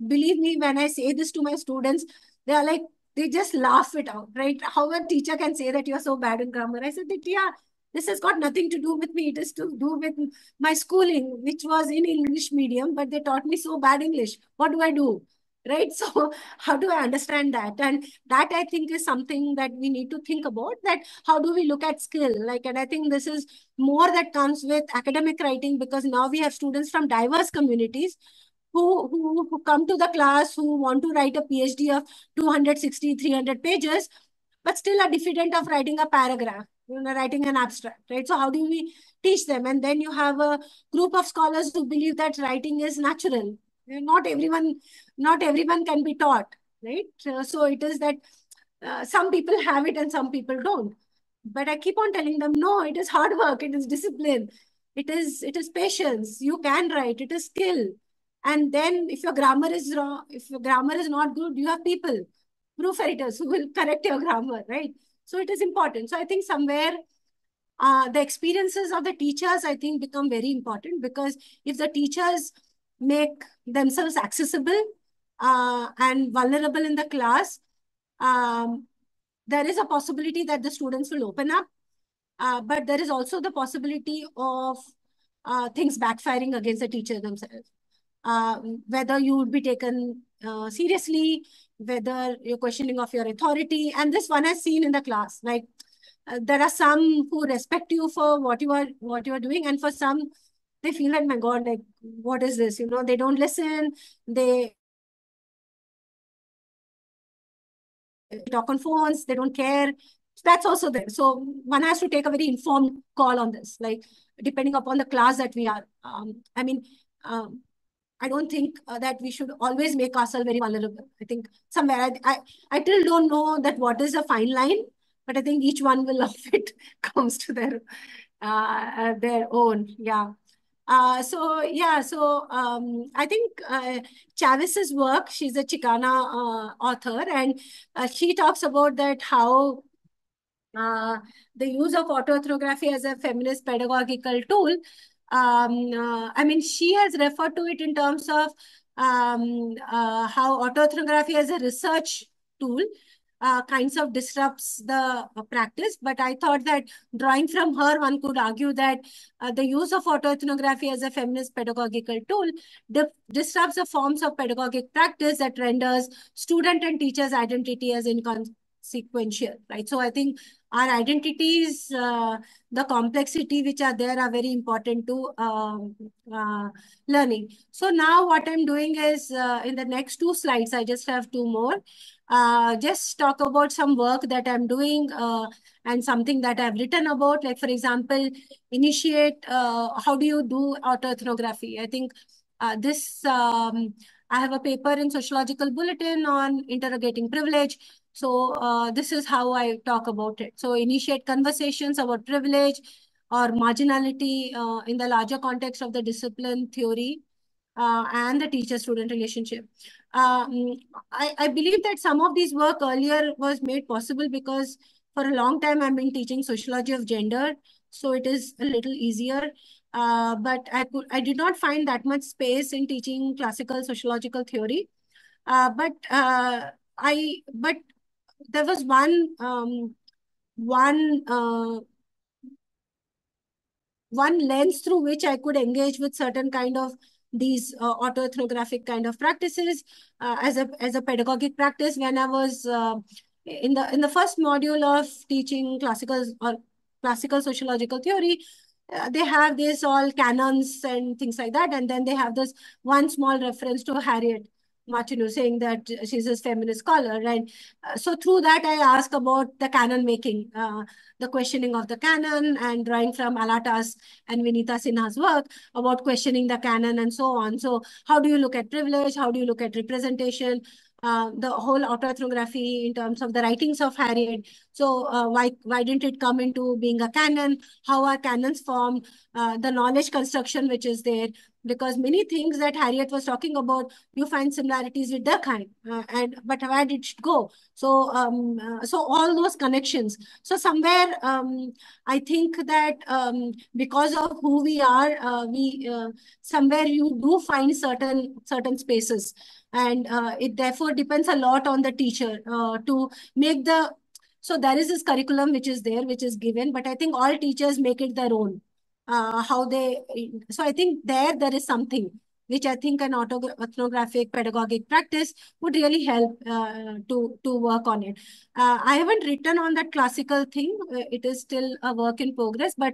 believe me, when I say this to my students, they are like, they just laugh it out, right? How a teacher can say that you're so bad in grammar? I said that, yeah, this has got nothing to do with me. It is to do with my schooling, which was in English medium, but they taught me so bad English. What do I do? Right? So how do I understand that? And that, I think, is something that we need to think about, that how do we look at skill? Like, and I think this is more that comes with academic writing, because now we have students from diverse communities who come to the class, who want to write a PhD of 260, 300 pages, but still are diffident of writing a paragraph, writing an abstract, right? So how do we teach them? And then you have a group of scholars who believe that writing is natural, Not everyone can be taught, right? So it is that some people have it and some people don't. But I keep on telling them, no, it is hard work, it is discipline, it is patience. You can write, it is skill. And then if your grammar is wrong, if your grammar is not good, you have people, proofreaders who will correct your grammar, right? So it is important. So I think somewhere the experiences of the teachers, I think, become very important, because if the teachers make themselves accessible and vulnerable in the class, um, there is a possibility that the students will open up. But there is also the possibility of things backfiring against the teacher themselves. Whether you would be taken seriously, whether you're questioning of your authority. And this one has seen in the class, like there are some who respect you for what you are doing, and for some they feel like, my God, like what is this? They don't listen. They talk on phones. They don't care. That's also there. So one has to take a very informed call on this, like depending upon the class that we are. I mean, I don't think that we should always make ourselves very vulnerable. I think somewhere I still don't know that what is a fine line, but I think each one will of it comes to their own. Yeah. I think Chavez's work, she's a Chicana author, and she talks about that how uh, the use of autoethnography as a feminist pedagogical tool. I mean, she has referred to it in terms of how autoethnography as a research tool kinds of disrupts the practice. But I thought that drawing from her, one could argue that the use of autoethnography as a feminist pedagogical tool disrupts the forms of pedagogic practice that renders student and teacher's identity as inconsequential, right? So I think our identities, the complexity which are there, are very important to learning. So now what I'm doing is, in the next 2 slides, I just have 2 more, just talk about some work that I'm doing and something that I've written about. Like, for example, initiate, how do you do autoethnography? I think I have a paper in Sociological Bulletin on interrogating privilege. So this is how I talk about it. So initiate conversations about privilege or marginality in the larger context of the discipline theory and the teacher-student relationship. I believe that some of these work earlier was made possible because for a long time I've been teaching sociology of gender, so it is a little easier. But I did not find that much space in teaching classical sociological theory. But there was one lens through which I could engage with certain kind of these autoethnographic kind of practices as a pedagogic practice. When I was in the first module of teaching classical sociological theory, they have this all canons and things like that, and then they have this one small reference to Harriet Martineau, saying that she's a feminist scholar. And so through that, I ask about the canon making, the questioning of the canon, and drawing from Alatas and Vinita Sinha's work about questioning the canon and so on. So how do you look at privilege? How do you look at representation? The whole autoethnography in terms of the writings of Harriet. So why didn't it come into being a canon? How are canons formed? The knowledge construction which is there. Because many things that Harriet was talking about, you find similarities with Durkheim, but where did it go? So all those connections. So somewhere I think that because of who we are, we somewhere you do find certain spaces, and it therefore depends a lot on the teacher to make the. So there is this curriculum which is there, which is given, but I think all teachers make it their own. So I think there is something which I think an autoethnographic pedagogic practice would really help to work on it. I haven't written on that classical thing. It is still a work in progress, but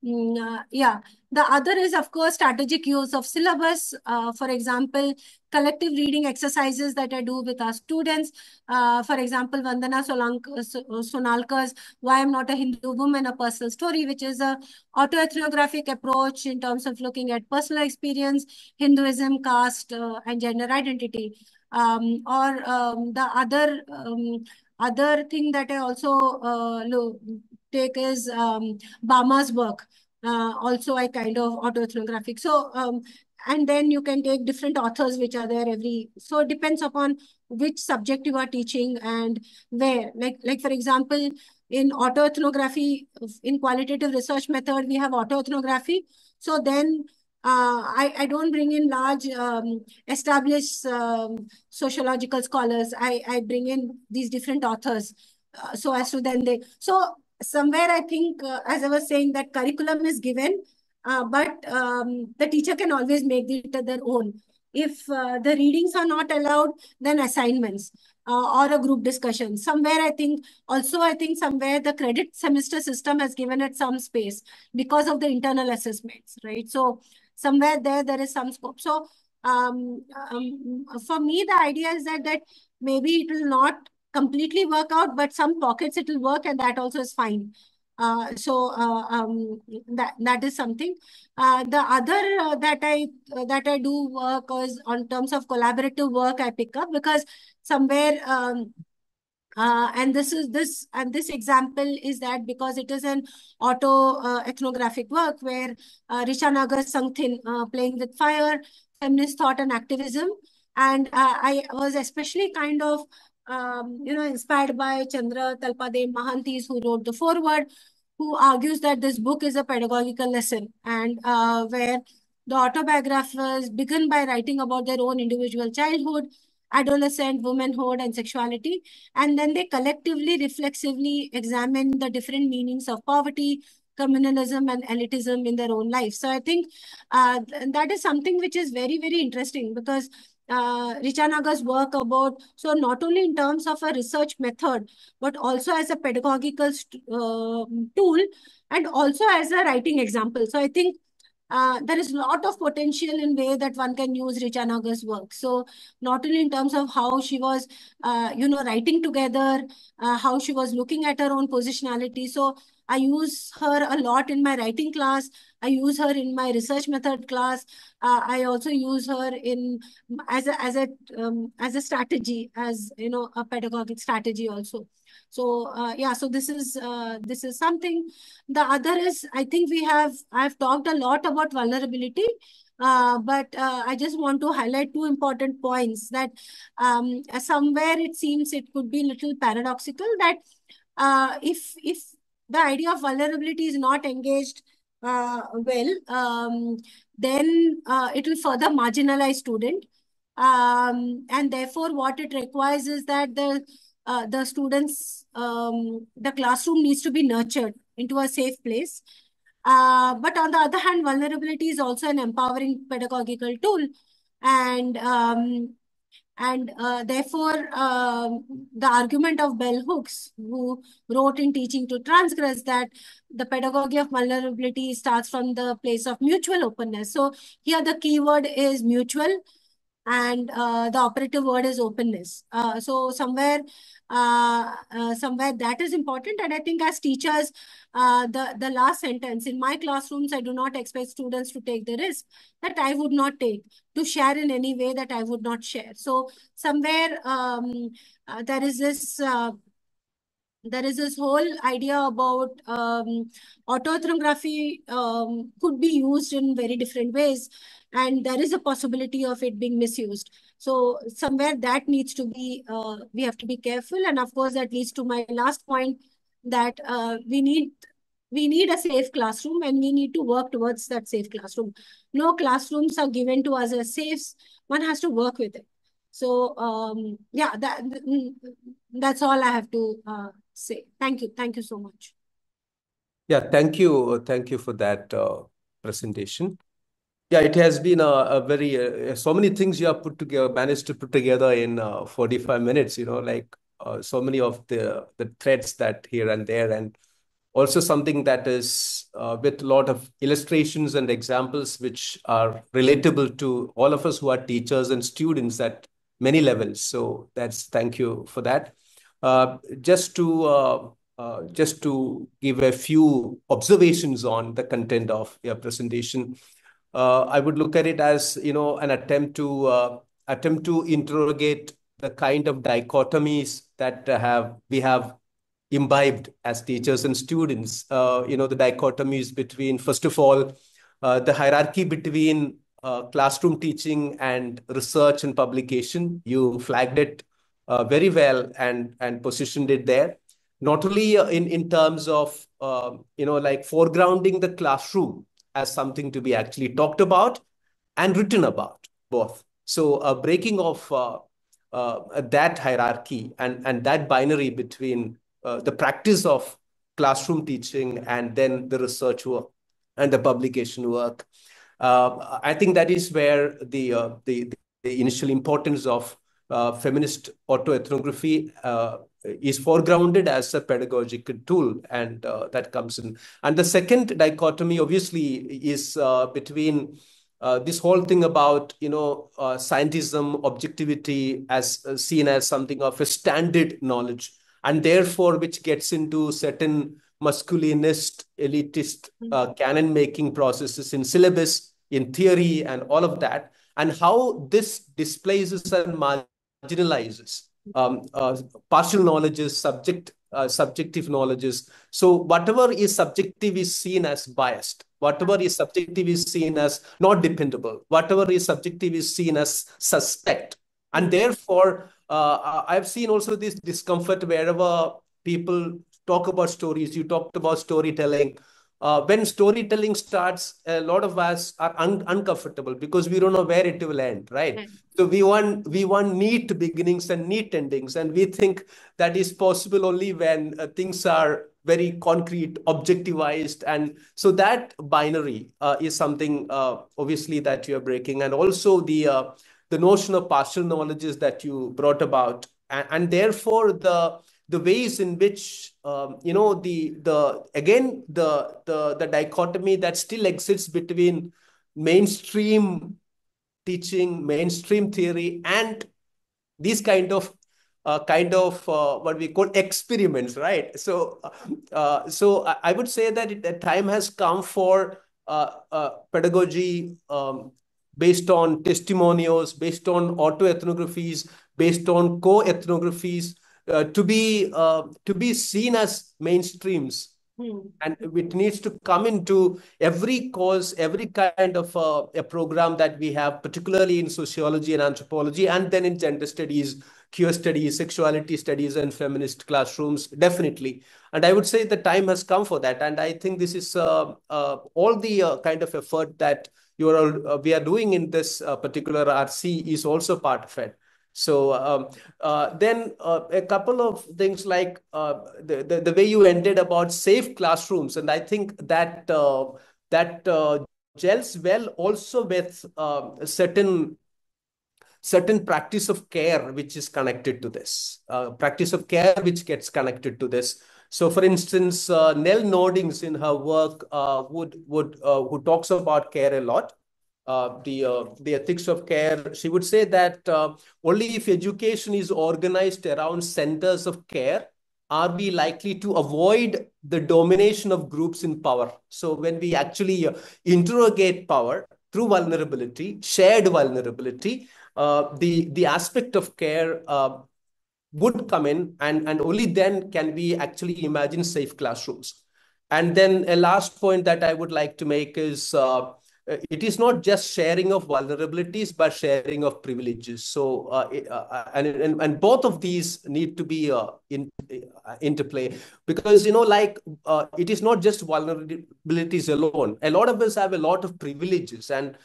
Yeah, the other is, of course, strategic use of syllabus. For example, collective reading exercises that I do with our students. For example, Sonalkar's Why I'm Not a Hindu Woman, A Personal Story, which is a autoethnographic approach in terms of looking at personal experience, Hinduism, caste, and gender identity. The other thing that I also take is Bama's work. Also, I kind of autoethnographic. So, and then you can take different authors which are there so it depends upon which subject you are teaching and where. Like for example, in autoethnography, in qualitative research method, we have autoethnography. So then I don't bring in large established sociological scholars. I bring in these different authors. So as to then so somewhere I think, as I was saying, that curriculum is given, but the teacher can always make it their own. If the readings are not allowed, then assignments or a group discussion. Somewhere I think somewhere the credit semester system has given it some space because of the internal assessments, right? So somewhere there is some scope. So for me, the idea is that maybe it will not completely work out, but some pockets it will work, and that also is fine. That is something. The other that I do work is on terms of collaborative work I pick up, because somewhere and this example is that because it is an auto ethnographic work where Richa Nagar Sangthin, Playing with Fire, Feminist Thought and Activism, and I was especially kind of inspired by Chandra Talpade Mahantis, who wrote the foreword, who argues that this book is a pedagogical lesson, and where the autobiographers begin by writing about their own individual childhood, adolescent, womanhood, and sexuality. And then they collectively, reflexively examine the different meanings of poverty, communalism, and elitism in their own life. So I think that is something which is very, very interesting, because Richa Naga's work about, so not only in terms of a research method, but also as a pedagogical tool, and also as a writing example. So I think there is a lot of potential in way that one can use Richa Naga's work. So not only in terms of how she was, writing together, how she was looking at her own positionality. So I use her a lot in my writing class. I use her in my research method class. I also use her in as a strategy, as a pedagogic strategy also. So so this is something. The other is, I think I've talked a lot about vulnerability, but I just want to highlight two important points that somewhere it seems it could be a little paradoxical that if the idea of vulnerability is not engaged well, then it will further marginalize student. And therefore, what it requires is that the students, the classroom needs to be nurtured into a safe place. But on the other hand, vulnerability is also an empowering pedagogical tool. And therefore, the argument of Bell Hooks, who wrote in Teaching to Transgress, that the pedagogy of vulnerability starts from the place of mutual openness. So here the key word is mutual, and the operative word is openness. So somewhere that is important. And I think as teachers, the last sentence, in my classrooms, I do not expect students to take the risk that I would not take, to share in any way that I would not share. So somewhere there is this whole idea about autoethnography could be used in very different ways, and there is a possibility of it being misused. So somewhere that needs to be, we have to be careful. And of course, that leads to my last point, that we need a safe classroom, and we need to work towards that safe classroom. No classrooms are given to us as safes. One has to work with it. So that's all I have to say. Thank you. Thank you so much. Yeah, thank you. Thank you for that presentation. Yeah, it has been a very, so many things you have put together, managed to put together in 45 minutes, like so many of the threads that here and there. And also something that is with a lot of illustrations and examples which are relatable to all of us who are teachers and students at many levels. So thank you for that. Just to give a few observations on the content of your presentation, I would look at it as, an attempt to interrogate the kind of dichotomies that we have imbibed as teachers and students. The dichotomies between, first of all, the hierarchy between classroom teaching and research and publication. You flagged it very well and positioned it there. Not only in terms of like foregrounding the classroom as something to be actually talked about and written about, both. So breaking of that hierarchy and that binary between the practice of classroom teaching and then the research work and the publication work. I think that is where the initial importance of feminist autoethnography is foregrounded as a pedagogical tool, and that comes in. And the second dichotomy, obviously, is between this whole thing about scientism, objectivity as seen as something of a standard knowledge, and therefore which gets into certain masculinist, elitist canon making processes in syllabus, in theory, and all of that, and how this displaces and marginalizes partial knowledges, subjective knowledges. So whatever is subjective is seen as biased. Whatever is subjective is seen as not dependable. Whatever is subjective is seen as suspect. And therefore, I've seen also this discomfort wherever people talk about stories. You talked about storytelling. When storytelling starts, a lot of us are uncomfortable because we don't know where it will end, right? So we want neat beginnings and neat endings, and we think that is possible only when things are very concrete, objectivized, and so that binary is something obviously that you are breaking, and also the notion of partial knowledges that you brought about, and therefore the ways in which the dichotomy that still exists between mainstream teaching, mainstream theory, and these kind of what we call experiments, right? So I would say that the time has come for pedagogy based on testimonials, based on autoethnographies, based on co-ethnographies, to be seen as mainstreams. And it needs to come into every course, every kind of a program that we have, particularly in sociology and anthropology, and then in gender studies, queer studies, sexuality studies, and feminist classrooms, definitely. And I would say the time has come for that. And I think this is all the kind of effort that we are doing in this particular RC is also part of it. So then a couple of things like the way you ended about safe classrooms, and I think that gels well also with certain practice of care which is connected to this, practice of care which gets connected to this. So, for instance, Nell Nordings in her work who talks about care a lot. The ethics of care, she would say that only if education is organized around centers of care are we likely to avoid the domination of groups in power. So when we actually interrogate power through vulnerability, shared vulnerability, the aspect of care would come in, and only then can we actually imagine safe classrooms. And then a last point that I would like to make is it is not just sharing of vulnerabilities, but sharing of privileges. So, and both of these need to be interplay, because, it is not just vulnerabilities alone. A lot of us have a lot of privileges, and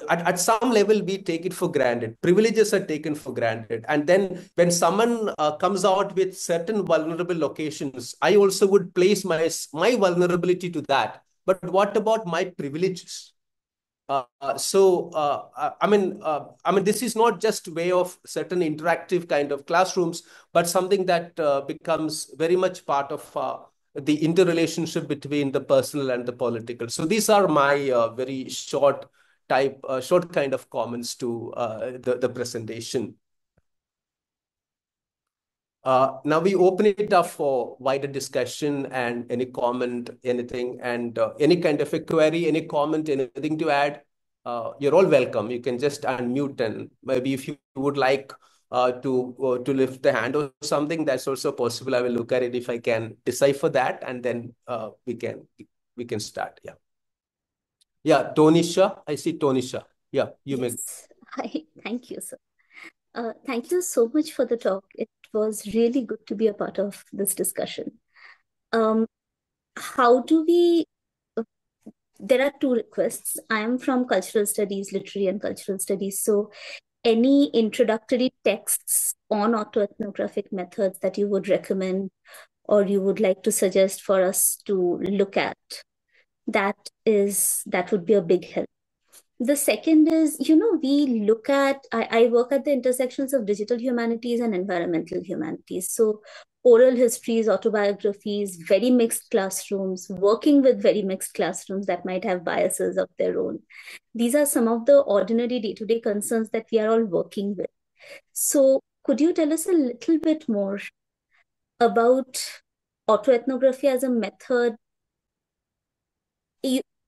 at some level, we take it for granted. Privileges are taken for granted. And then when someone comes out with certain vulnerable locations, I also would place my vulnerability to that. But what about my privileges? I mean, this is not just way of certain interactive kind of classrooms, but something that becomes very much part of the interrelationship between the personal and the political. So these are my very short kind of comments to the presentation. Now we open it up for wider discussion and any comment, anything, and any kind of a query, any comment, anything to add. You're all welcome. You can just unmute, and maybe if you would like to lift the hand or something, that's also possible. I will look at it if I can decipher that, and then we can start. Yeah. Yeah, Tonisha. I see Tonisha. Yeah, you may. Yes. Hi. Thank you, sir. Thank you so much for the talk. It was really good to be a part of this discussion. How do we, there are two requests. I am from cultural studies, literary and cultural studies. So any introductory texts on autoethnographic methods that you would recommend or you would like to suggest for us to look at, that would be a big help. The second is, we look at, I work at the intersections of digital humanities and environmental humanities. So oral histories, autobiographies, very mixed classrooms, working with very mixed classrooms that might have biases of their own. These are some of the ordinary day-to-day concerns that we are all working with. So could you tell us a little bit more about autoethnography as a method?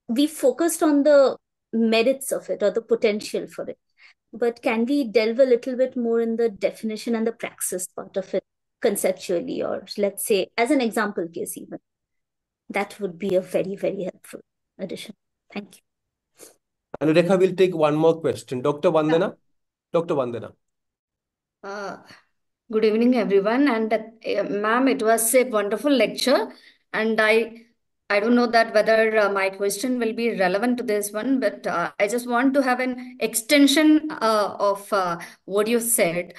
We focused on the merits of it or the potential for it, but can we delve a little bit more in the definition and the praxis part of it conceptually, or let's say as an example case even? That would be a very, very helpful addition. Thank you. Anurekha will take one more question. Dr. Vandana? Yeah. Dr. Vandana. Good evening, everyone. And ma'am, it was a wonderful lecture. And I don't know that whether my question will be relevant to this one, but I just want to have an extension of what you said.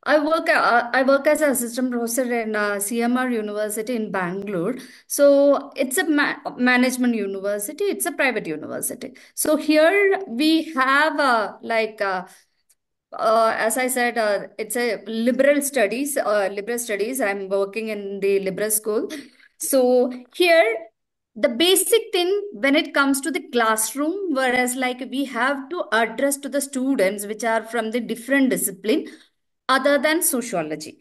I work as an assistant professor in CMR University in Bangalore. So it's a management university. It's a private university. So here we have as I said, it's a liberal studies. I'm working in the liberal school. So here, the basic thing when it comes to the classroom, whereas like we have to address to the students which are from the different discipline other than sociology.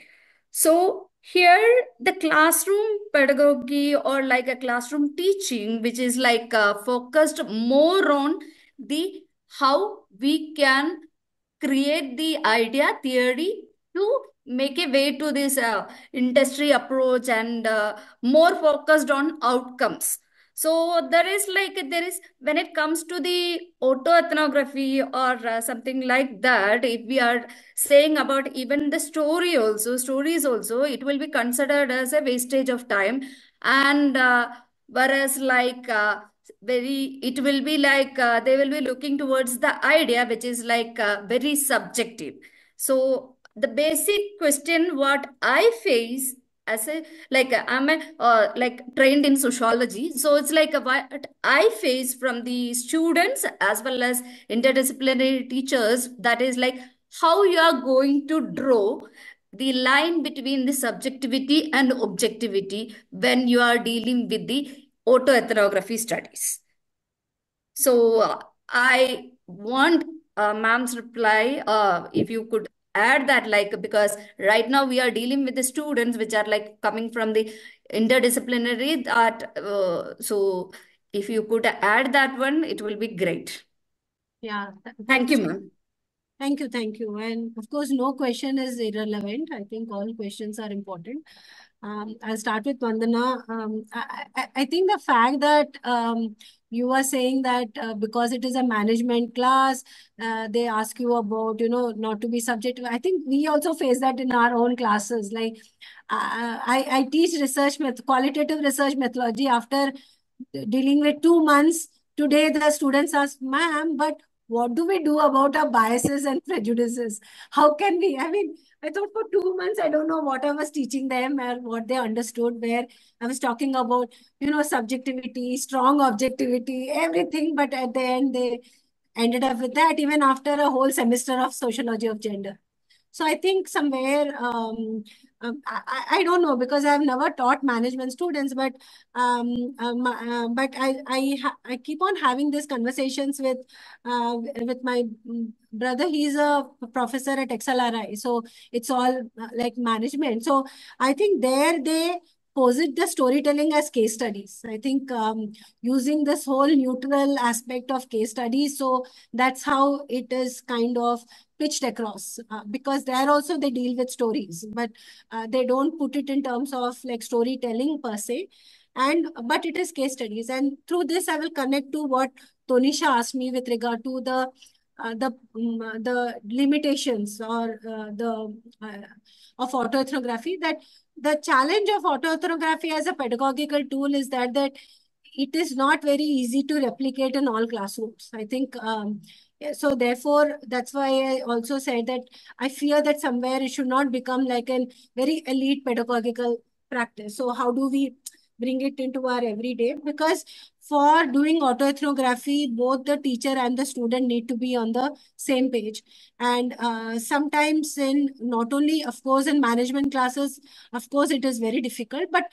So here, the classroom pedagogy or like a classroom teaching, which is like focused more on the how we can create the idea theory to make a way to this industry approach and more focused on outcomes. So there is when it comes to the autoethnography or something like that, if we are saying about even the stories also, it will be considered as a wastage of time. And whereas it will be like they will be looking towards the idea which is like very subjective. So the basic question what I face as a I'm a trained in sociology, so it's like what I face from the students as well as interdisciplinary teachers, that is like how you are going to draw the line between the subjectivity and objectivity when you are dealing with the autoethnography studies. So I want ma'am's reply, if you could add that, like, because right now we are dealing with the students which are like coming from the interdisciplinary, that so if you could add that one, it will be great. Yeah. Thank you, ma'am. Thank you. And of course, no question is irrelevant. I think all questions are important. I'll start with Vandana. I think the fact that you are saying that because it is a management class, they ask you about, not to be subjective. I think we also face that in our own classes. Like I teach qualitative research methodology. After dealing with 2 months, today the students ask, ma'am, but what do we do about our biases and prejudices? How can we? I mean, I thought for 2 months, I don't know what I was teaching them or what they understood, where I was talking about, subjectivity, strong objectivity, everything. But at the end, they ended up with that, even after a whole semester of sociology of gender. So I think somewhere I don't know because I've never taught management students, but I keep on having these conversations with my brother. He's a professor at XLRI, so it's all like management. So I think there they posit the storytelling as case studies. I think using this whole neutral aspect of case studies, so that's how it is kind of pitched across, because there also they deal with stories, but they don't put it in terms of like storytelling per se, and but it is case studies. And through this I will connect to what Tonisha asked me with regard to the limitations or the of autoethnography. That the challenge of autoethnography as a pedagogical tool is that it is not very easy to replicate in all classrooms. I think yeah, so therefore, that's why I also said that I fear that somewhere it should not become like a very elite pedagogical practice. So how do we bring it into our everyday? Because for doing autoethnography, both the teacher and the student need to be on the same page. And sometimes in not only, of course, in management classes, of course, it is very difficult, but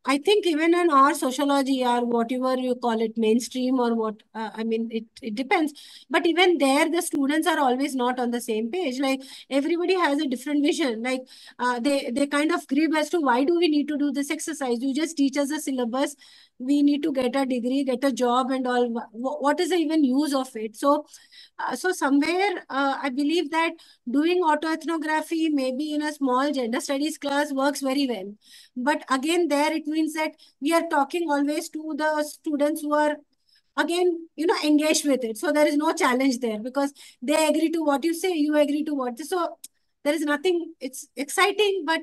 I think even in our sociology or whatever you call it, mainstream or what, I mean, it depends. But even there, the students are always not on the same page. Like everybody has a different vision. Like they kind of grieve as to why do we need to do this exercise? You just teach us a syllabus. We need to get a degree, get a job and all. What is the even use of it? So, so somewhere I believe that doing autoethnography maybe in a small gender studies class works very well. But again, there it means that we are talking always to the students who are again, engaged with it. So there is no challenge there because they agree to what you say, you agree to what. So there is nothing, it's exciting, but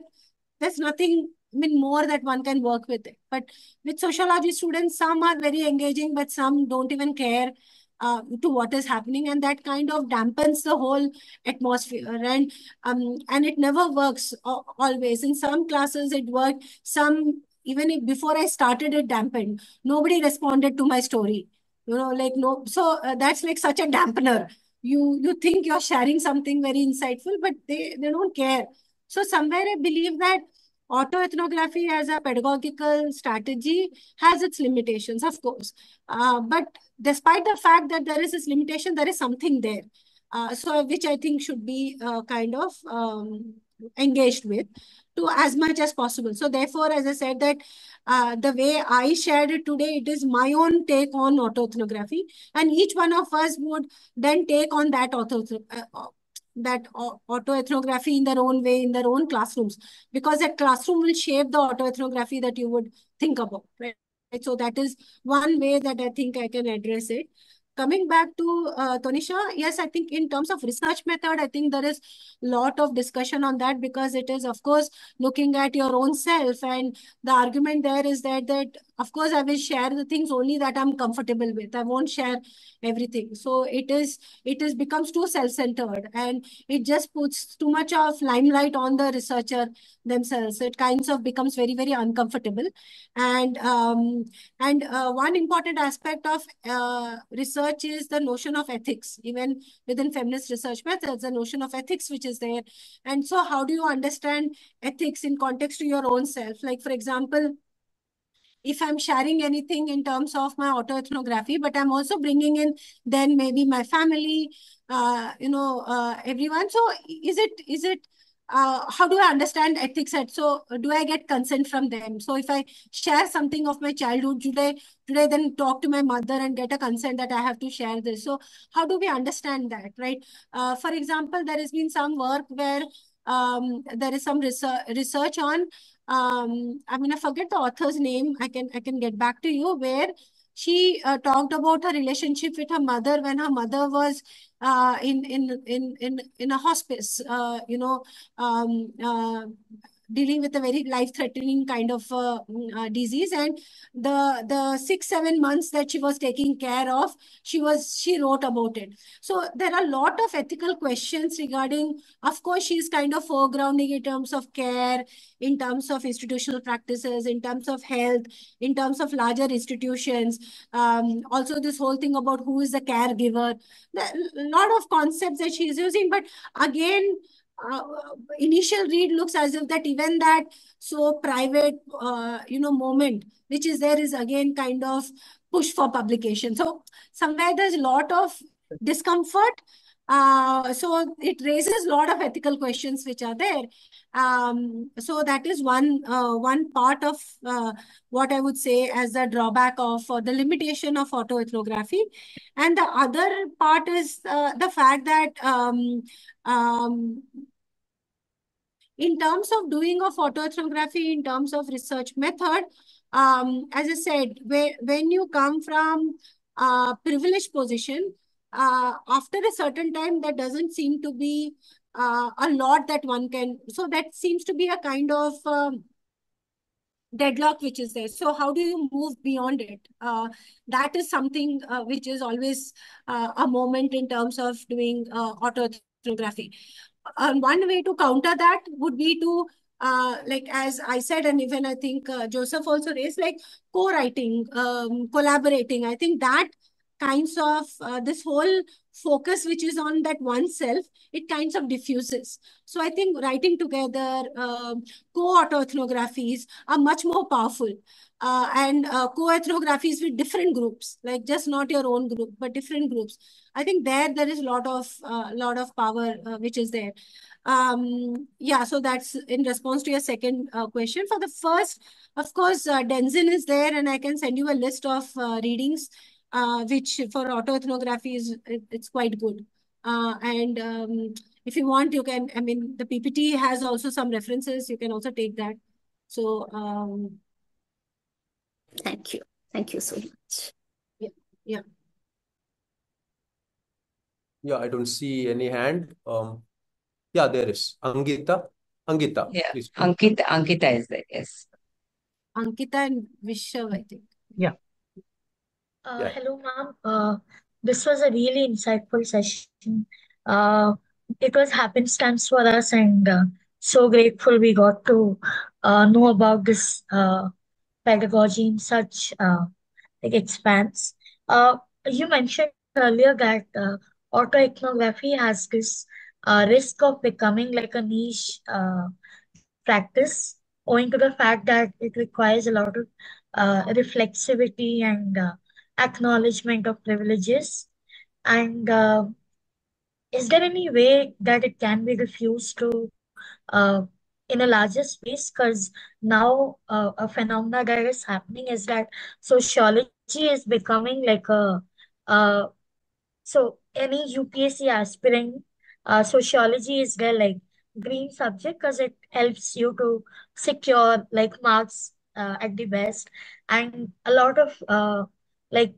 there's nothing, I mean, more that one can work with it. But with sociology students, some are very engaging, but some don't even care to what is happening, and that kind of dampens the whole atmosphere. And it never works always. In some classes, it worked. Some even if before I started, it dampened. Nobody responded to my story. Like no. So that's like such a dampener. You think you're sharing something very insightful, but they don't care. So somewhere I believe that autoethnography as a pedagogical strategy has its limitations, of course. But despite the fact that there is this limitation, there is something there. So which I think should be kind of engaged with to as much as possible. So therefore, as I said that the way I shared it today, it is my own take on autoethnography, and each one of us would then take on that autoethnography in their own way, in their own classrooms, because that classroom will shape the autoethnography that you would think about, right? So that is one way that I think I can address it. Coming back to Tonisha, yes, I think in terms of research method, I think there is a lot of discussion on that because it is, of course, looking at your own self. And the argument there is that of course, I will share the things only that I'm comfortable with. I won't share everything. So it becomes too self-centered, and it just puts too much of limelight on the researcher themselves. It kinds of becomes very, very uncomfortable. And one important aspect of research is the notion of ethics. Even within feminist research methods, the notion of ethics which is there. And so how do you understand ethics in context to your own self? Like, for example, if I'm sharing anything in terms of my autoethnography, but I'm also bringing in then maybe my family, everyone. So is it how do I understand ethics? So do I get consent from them? So if I share something of my childhood, should I then talk to my mother and get a consent that I have to share this? So how do we understand that, right? For example, there has been some work where there is some research on I mean, I forget the author's name. I can get back to you, where she talked about her relationship with her mother when her mother was in a hospice, dealing with a very life-threatening kind of disease. And the 6-7 months that she was taking care of, she wrote about it. So there are a lot of ethical questions regarding, of course, she's kind of foregrounding in terms of care, in terms of institutional practices, in terms of health, in terms of larger institutions. Also this whole thing about who is the caregiver, a lot of concepts that she's using. But again, initial read looks as if that even that so private, moment which is there is again kind of push for publication. So somewhere there's a lot of discomfort. So it raises a lot of ethical questions which are there. So that is one part of what I would say as the drawback of or the limitation of autoethnography. And the other part is the fact that in terms of doing of autoethnography, in terms of research method, as I said, when you come from a privileged position, after a certain time, there doesn't seem to be a lot that one can. So that seems to be a kind of deadlock which is there. So how do you move beyond it? That is something which is always a moment in terms of doing autoethnography. One way to counter that would be to, like as I said, and even I think Joseph also raised, like co-writing, collaborating. I think that kinds of this whole focus which is on that oneself, it kinds of diffuses. So I think writing together, co-autoethnographies are much more powerful. And co-ethnographies with different groups, like just not your own group, but different groups. I think there is a lot of power which is there. Yeah, so that's in response to your second question. For the first, of course, Denzin is there, and I can send you a list of readings, which for autoethnography it's quite good. And if you want, you can, I mean, the PPT has also some references. You can also take that. So, Thank you. Thank you so much. yeah. Yeah, I don't see any hand. Yeah, there is. Angita, Yeah, please. Ankita is there, yes. Ankita and Vishav, I think. Yeah. Hello, ma'am. This was a really insightful session. It was happenstance for us, and so grateful we got to know about this pedagogy in such like expanse. You mentioned earlier that autoethnography has this risk of becoming like a niche practice, owing to the fact that it requires a lot of reflexivity and acknowledgement of privileges. And is there any way that it can be diffused to uh, in a larger space? Because now a phenomena that is happening is that sociology is becoming like uh, so any UPSC aspirant, sociology is their like green subject because it helps you to secure like marks at the best, and a lot of like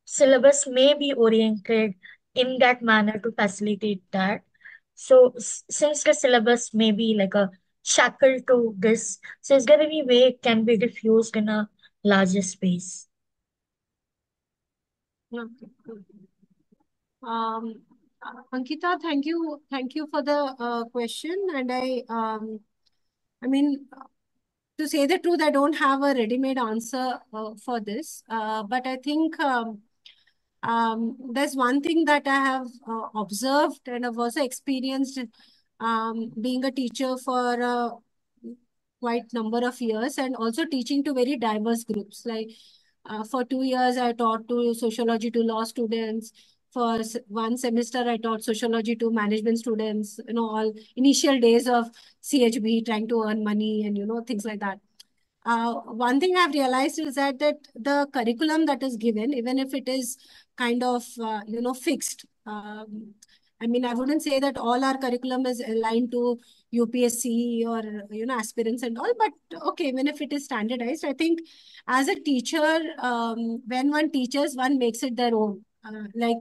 syllabus may be oriented in that manner to facilitate that. So since the syllabus may be like a shackle to this, so is there any way it can be diffused in a larger space? Okay. Ankita, thank you for the question. And I mean, to say the truth, I don't have a ready-made answer for this. But I think there's one thing that I have observed and I've also experienced being a teacher for quite number of years and also teaching to very diverse groups. Like for 2 years, I taught to sociology to law students. For one semester, I taught sociology to management students, all initial days of CHB, trying to earn money and, things like that. One thing I've realized is that the curriculum that is given, even if it is kind of, fixed, I mean, I wouldn't say that all our curriculum is aligned to UPSC or, aspirants and all, but okay, even if it is standardized, I think as a teacher, when one teaches, one makes it their own. Like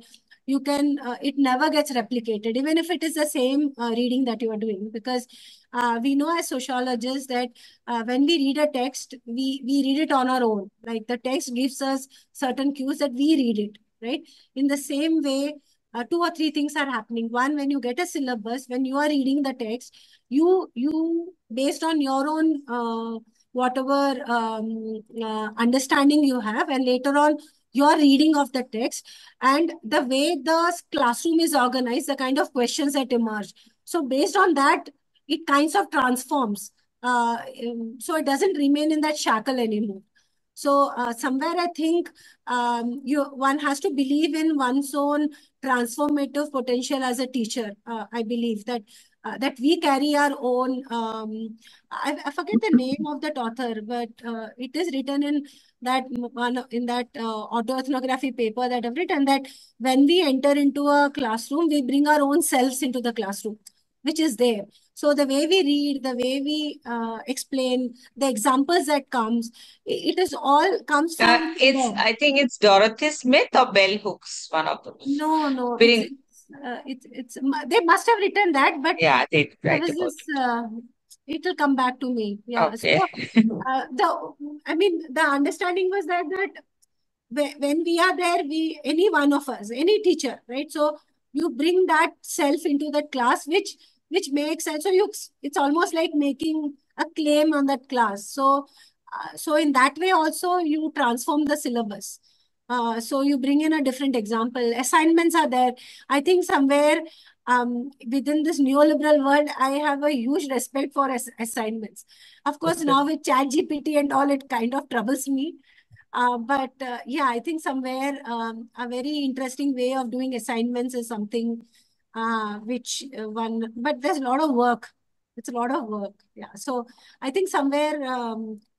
you can, it never gets replicated, even if it is the same reading that you are doing, because we know as sociologists that when we read a text, we read it on our own. Like the text gives us certain cues that we read it, right? In the same way, 2 or 3 things are happening. One, when you get a syllabus, when you are reading the text, you based on your own whatever understanding you have, and later on your reading of the text and the way the classroom is organized, the kind of questions that emerge. So based on that, it kinds of transforms. So it doesn't remain in that shackle anymore. So somewhere I think one has to believe in one's own transformative potential as a teacher. I believe that that we carry our own. I forget the name of that author, but it is written in that autoethnography paper that I've written, that when we enter into a classroom, we bring our own selves into the classroom, which is there. So the way we read, the way we explain, the examples that comes, it is all comes from there. I think it's Dorothy Smith or Bell Hooks, one of those. No, Very- it's they must have written that, but Yeah, they there write was about this, it will come back to me. Yeah. Okay. So the understanding was that when we are there, any one of us, any teacher, right? So you bring that self into that class, which makes sense. So it's almost like making a claim on that class. So in that way also you transform the syllabus. So you bring in a different example. Assignments are there. I think somewhere within this neoliberal world, I have a huge respect for assignments. Of course, now with ChatGPT and all, it kind of troubles me. But yeah, I think somewhere a very interesting way of doing assignments is something but there's a lot of work. It's a lot of work. Yeah. So I think somewhere,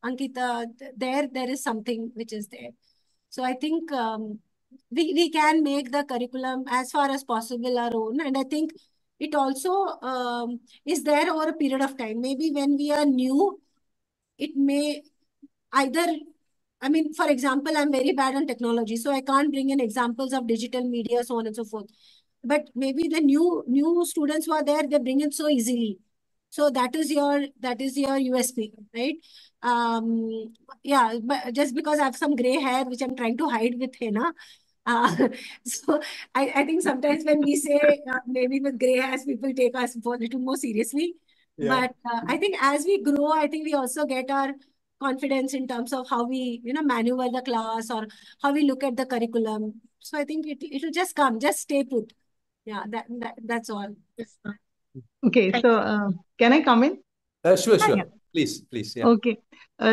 Ankita, there is something which is there. So I think we can make the curriculum as far as possible our own. And I think it also is there over a period of time. Maybe when we are new, it may either, I mean, for example, I'm very bad on technology, so I can't bring in examples of digital media, so on and so forth. But maybe the new students who are there, they bring it so easily. So that is your USP, right? Yeah, but just because I have some gray hair, which I'm trying to hide with henna. So I think sometimes when we say maybe with gray hairs, people take us a little more seriously. Yeah. But I think as we grow, I think we also get our confidence in terms of how we, maneuver the class or how we look at the curriculum. So I think it'll just come, just stay put. Yeah, that's all. Yes, ma'am. Okay, Thank so can I come in? Sure. Yeah. Please. Yeah. Okay.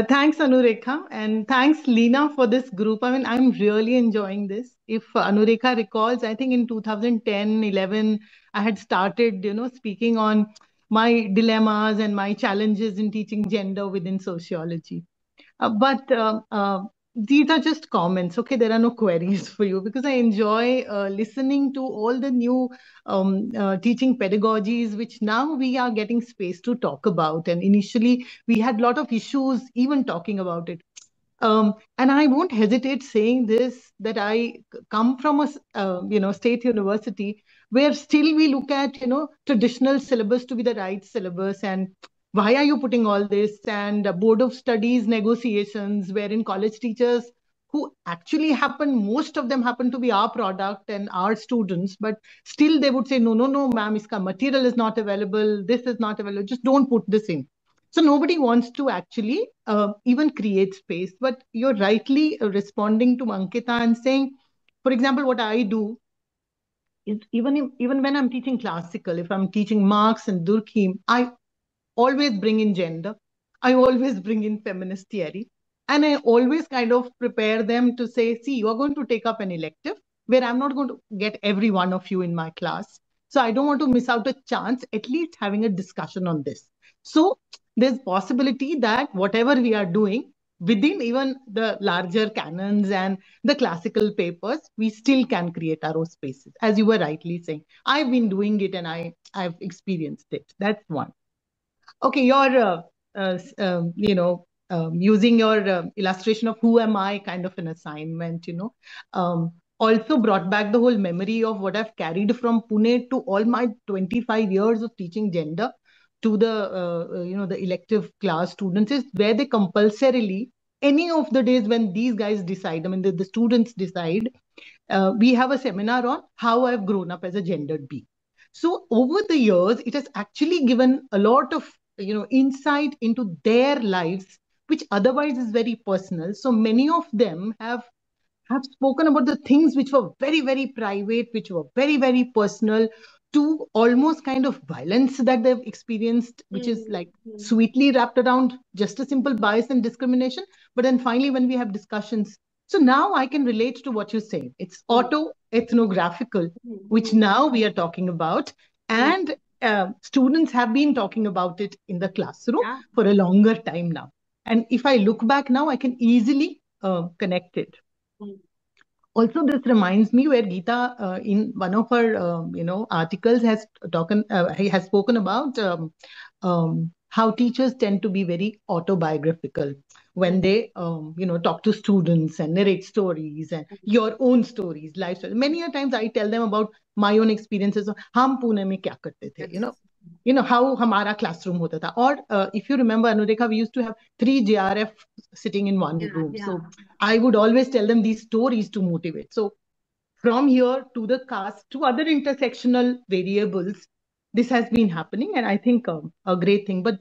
Thanks, Anurekha, and thanks, Lina, for this group. I mean, I'm really enjoying this. If Anurekha recalls, I think in 2010, 11, I had started, speaking on my dilemmas and my challenges in teaching gender within sociology. But these are just comments, okay? There are no queries for you, because I enjoy listening to all the new teaching pedagogies, which now we are getting space to talk about. And initially, we had a lot of issues even talking about it. And I won't hesitate saying this, that I come from a state university where still we look at traditional syllabus to be the right syllabus, and why are you putting all this, and board of studies negotiations wherein college teachers, who actually most of them happen to be our product and our students, but still they would say, no ma'am, iska material is not available, this is not available, just don't put this in. So nobody wants to actually even create space. But you're rightly responding to Ankita and saying, for example, what I do is even when I'm teaching classical, if I'm teaching Marx and Durkheim, I always bring in gender. I always bring in feminist theory. And I always kind of prepare them to say, see, you are going to take up an elective where I'm not going to get every one of you in my class. So I don't want to miss out a chance, at least having a discussion on this. So there's possibility that whatever we are doing within even the larger canons and the classical papers, we still can create our own spaces. As you were rightly saying, I've been doing it and I've experienced it. That's one. Okay, you're using your illustration of who am I kind of an assignment, also brought back the whole memory of what I've carried from Pune to all my 25 years of teaching gender to the elective class students, is where they compulsorily, any of the days when these guys decide, I mean, the students decide, we have a seminar on how I've grown up as a gendered being. So over the years, it has actually given a lot of insight into their lives, which otherwise is very personal. So many of them have spoken about the things which were very, very private, which were very, very personal, to almost kind of violence that they've experienced, which is like sweetly wrapped around just a simple bias and discrimination. But then finally, when we have discussions, so now I can relate to what you're saying. It's auto-ethnographical, which now we are talking about. And students have been talking about it in the classroom for a longer time now. And if I look back now, I can easily connect it. Also, this reminds me where Geeta, in one of her, articles, has spoken about how teachers tend to be very autobiographical when they, talk to students and narrate stories and your own stories, life stories. Many a times I tell them about my own experiences. Hum Pune mein kya karte the, how hamara classroom hota tha. Or if you remember, Anurekha, we used to have 3 JRF sitting in one room. So I would always tell them these stories to motivate. So from here to the caste to other intersectional variables, this has been happening, and I think a great thing. But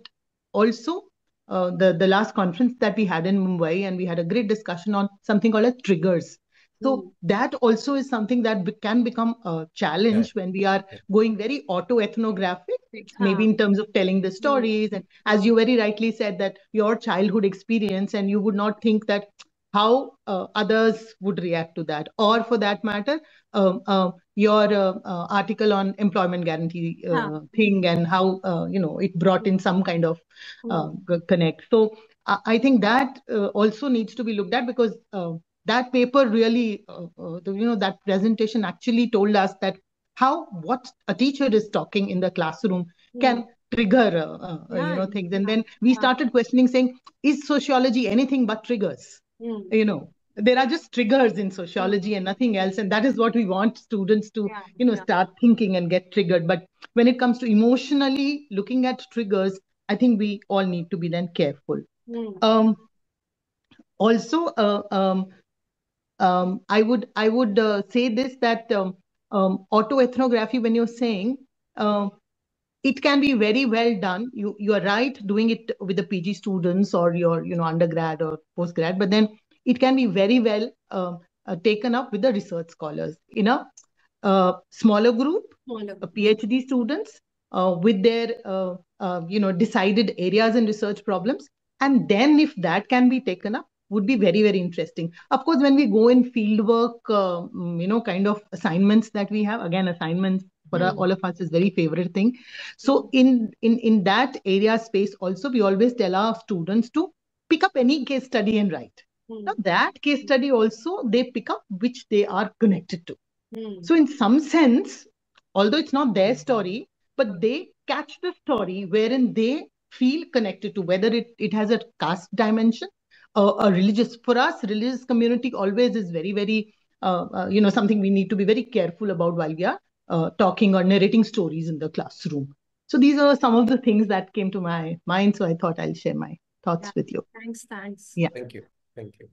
also the last conference that we had in Mumbai, and we had a great discussion on something called as triggers. So that also is something that can become a challenge when we are going very auto-ethnographic, maybe in terms of telling the stories. And as you very rightly said, that your childhood experience, and you would not think that how others would react to that. Or for that matter, your article on employment guarantee thing, and how, it brought in some kind of connect. So I think that also needs to be looked at, because that paper really, that presentation actually told us that what a teacher is talking in the classroom can trigger, things. And then we started questioning, saying, is sociology anything but triggers? There are just triggers in sociology and nothing else. And that is what we want students to, start thinking and get triggered. But when it comes to emotionally looking at triggers, I think we all need to be then careful. Also, I would say this, that autoethnography, when you're saying, it can be very well done. You are right, doing it with the PG students or your undergrad or postgrad, but then it can be very well taken up with the research scholars in a smaller group, PhD students with their decided areas and research problems. And then if that can be taken up, would be very, very interesting. Of course, when we go in fieldwork, kind of assignments that we have, again, assignments for all of us is very favorite thing. So in that area space also, we always tell our students to pick up any case study and write. Now that case study also they pick up which they are connected to. So in some sense, although it's not their story, but they catch the story wherein they feel connected to, whether it has a caste dimension, a religious. For us, religious community always is very, very, something we need to be very careful about while we are talking or narrating stories in the classroom. So these are some of the things that came to my mind. So I thought I'll share my thoughts with you. Thanks. Yeah. Thank you.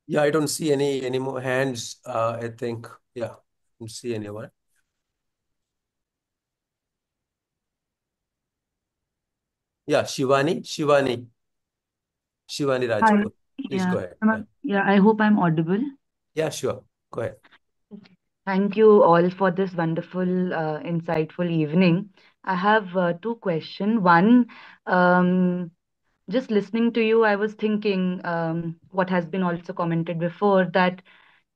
Yeah, I don't see any more hands. I think, I don't see anyone. Yeah, Shivani Rajput. Please go ahead. I hope I'm audible. Yeah, sure. Go ahead. Thank you all for this wonderful, insightful evening. I have 2 questions. One, just listening to you, I was thinking what has been also commented before, that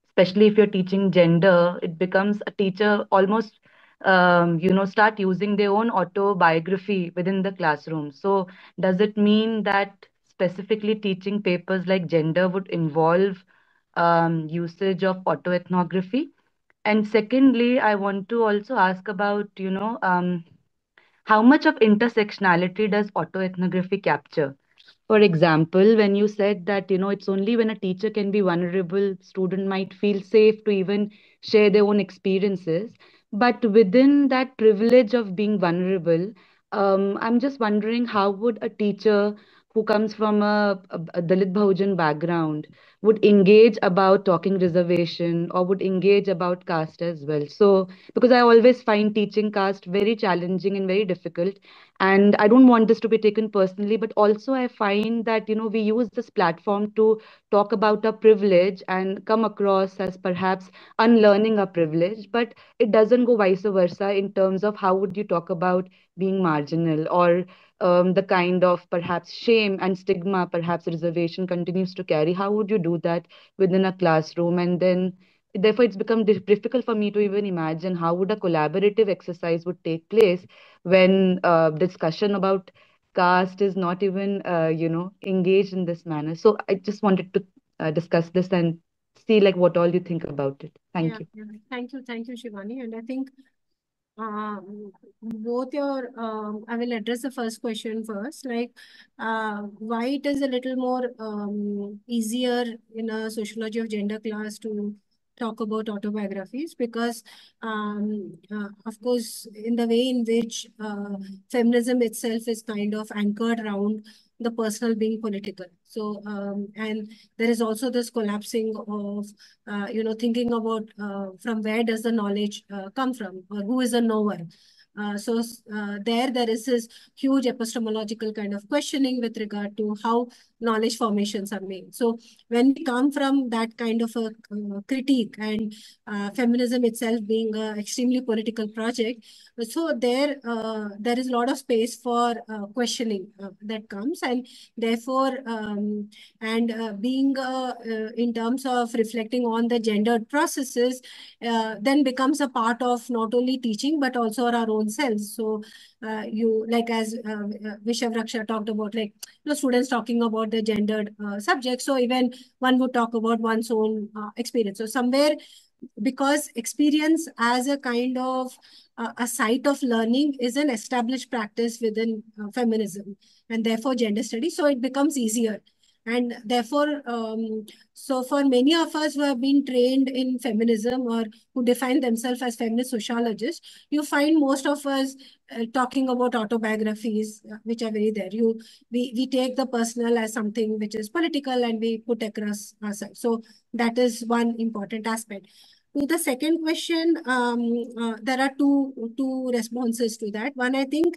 especially if you're teaching gender, it becomes a teacher almost start using their own autobiography within the classroom. So does it mean that specifically teaching papers like gender would involve usage of autoethnography? And secondly, I want to also ask about, how much of intersectionality does autoethnography capture? For example, when you said that, it's only when a teacher can be vulnerable, student might feel safe to even share their own experiences. But within that privilege of being vulnerable, I'm just wondering, how would a teacher who comes from a Dalit Bahujan background would engage about talking reservation or would engage about caste as well. So, because I always find teaching caste very challenging and very difficult, and I don't want this to be taken personally, but also I find that, we use this platform to talk about a privilege and come across as perhaps unlearning a privilege, but it doesn't go vice versa in terms of how would you talk about being marginal, or the kind of perhaps shame and stigma perhaps reservation continues to carry. How would you do that within a classroom? And then therefore it's become difficult for me to even imagine how would a collaborative exercise would take place when discussion about caste is not even engaged in this manner. So I just wanted to discuss this and see like what all you think about it. Thank you. Yeah. Thank you, Shivani. And I think both your I will address the first question first, like why it is a little more easier in a sociology of gender class to talk about autobiographies, because of course in the way in which feminism itself is kind of anchored around the personal being political. So and there is also this collapsing of thinking about from where does the knowledge come from, or who is a knower. There is this huge epistemological kind of questioning with regard to how knowledge formations are made. So when we come from that kind of a critique, and feminism itself being an extremely political project, so there is a lot of space for questioning that comes, and therefore being in terms of reflecting on the gendered processes then becomes a part of not only teaching but also our own selves. So you, like as Vishav Raksha talked about, like students talking about the gendered subjects, so even one would talk about one's own experience. So somewhere, because experience as a kind of a site of learning is an established practice within feminism and therefore gender studies, so it becomes easier. And therefore, so for many of us who have been trained in feminism or who define themselves as feminist sociologists, you find most of us talking about autobiographies, which are very there. We take the personal as something which is political and we put across ourselves. So that is one important aspect. To the second question, there are two responses to that. One, I think,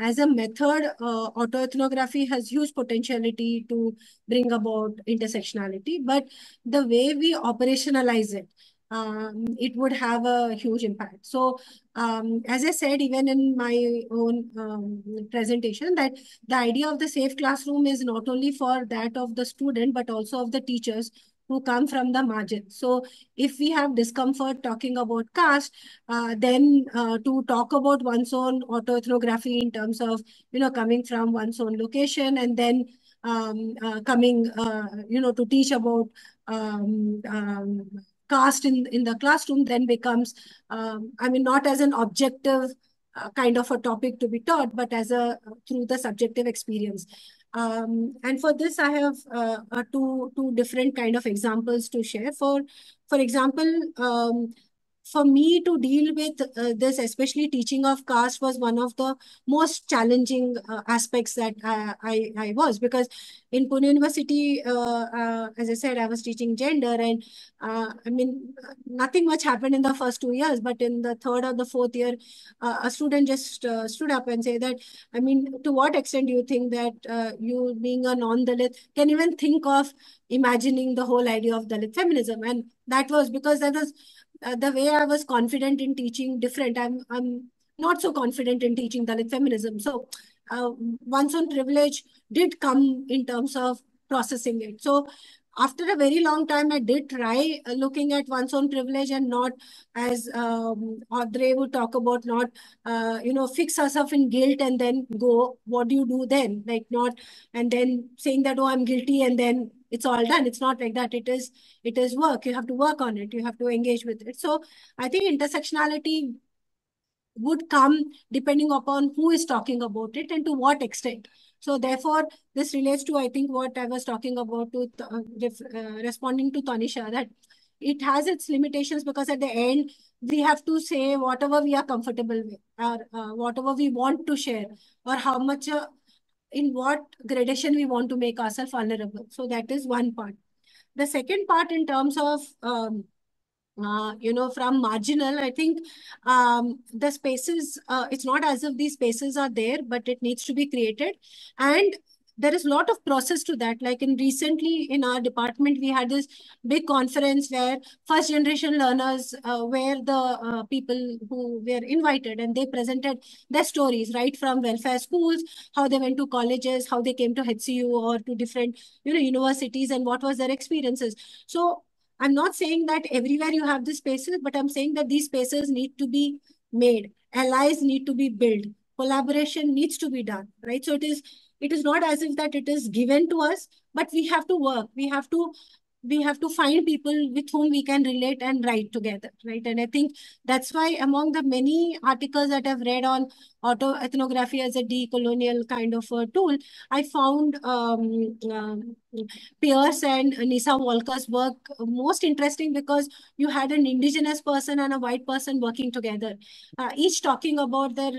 as a method, autoethnography has huge potentiality to bring about intersectionality, but the way we operationalize it, it would have a huge impact. So, as I said, even in my own presentation, that the idea of the safe classroom is not only for that of the student, but also of the teachers who come from the margin. So if we have discomfort talking about caste, then to talk about one's own autoethnography in terms of, coming from one's own location, and then coming, to teach about caste in the classroom, then becomes, not as an objective kind of a topic to be taught, but as through the subjective experience. And for this, I have two different kind of examples to share. For example, for me to deal with this, especially teaching of caste, was one of the most challenging aspects that I was, because in Pune University, as I said, I was teaching gender, and nothing much happened in the first 2 years, but in the third or the fourth year, a student just stood up and said that, to what extent do you think that you, being a non-Dalit, can even think of imagining the whole idea of Dalit feminism? And that was because that was the way I was confident in teaching different. I'm not so confident in teaching Dalit feminism. So one's own privilege did come in terms of processing it. So after a very long time, I did try looking at one's own privilege, and not as Audrey would talk about, not, fix ourselves in guilt and then go, what do you do then? Like not, and then saying that, oh, I'm guilty, and then it's all done. It's not like that. It is work. You have to work on it. You have to engage with it. So I think intersectionality would come depending upon who is talking about it and to what extent. So therefore, this relates to, I think, what I was talking about to responding to Tanisha, that it has its limitations, because at the end, we have to say whatever we are comfortable with, or whatever we want to share, or how much in what gradation we want to make ourselves vulnerable. So that is one part. The second part in terms of, from marginal, I think the spaces, it's not as if these spaces are there, but it needs to be created. And there is a lot of process to that. Like recently in our department, we had this big conference where first generation learners were the people who were invited, and they presented their stories, right from welfare schools, how they went to colleges, how they came to HCU or to different, universities, and what was their experiences. So I'm not saying that everywhere you have these spaces, but I'm saying that these spaces need to be made. Allies need to be built. Collaboration needs to be done, right? So it is not as if that it is given to us, but we have to work. We have to find people with whom we can relate and write together, right? And I think that's why among the many articles that I've read on autoethnography as a decolonial kind of a tool, I found Pierce and Nisa Walker's work most interesting, because you had an indigenous person and a white person working together, each talking about their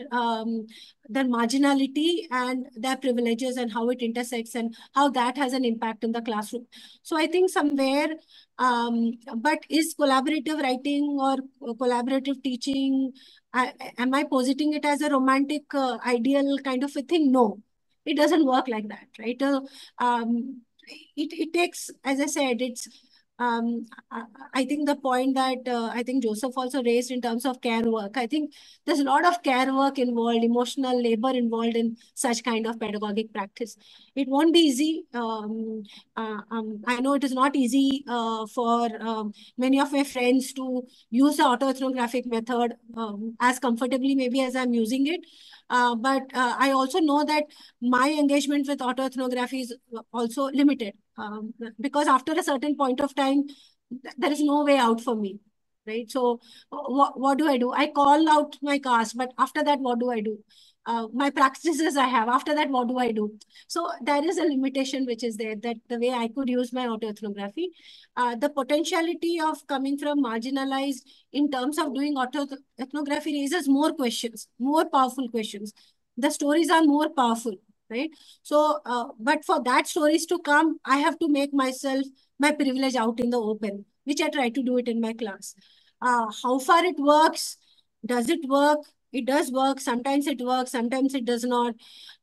marginality and their privileges and how it intersects and how that has an impact in the classroom. So I think somewhere, but is collaborative writing or collaborative teaching, am I positing it as a romantic ideal kind of a thing? No, it doesn't work like that, right? It takes, as I said, it's I think the point that I think Joseph also raised in terms of care work, I think there's a lot of care work involved, emotional labor involved in such kind of pedagogic practice. It won't be easy. I know it is not easy for many of my friends to use the autoethnographic method as comfortably maybe as I'm using it. But I also know that my engagement with autoethnography is also limited, because after a certain point of time, there is no way out for me, right? So what do I do? I call out my caste, but after that, what do I do? My practices I have, after that, what do I do? So there is a limitation which is there, that the way I could use my autoethnography, the potentiality of coming from marginalized in terms of doing autoethnography raises more questions, more powerful questions. The stories are more powerful, right? So, but for that stories to come, I have to make myself, my privilege out in the open, which I try to do it in my class. How far it works? Does it work? It does work. Sometimes it works, sometimes it does not.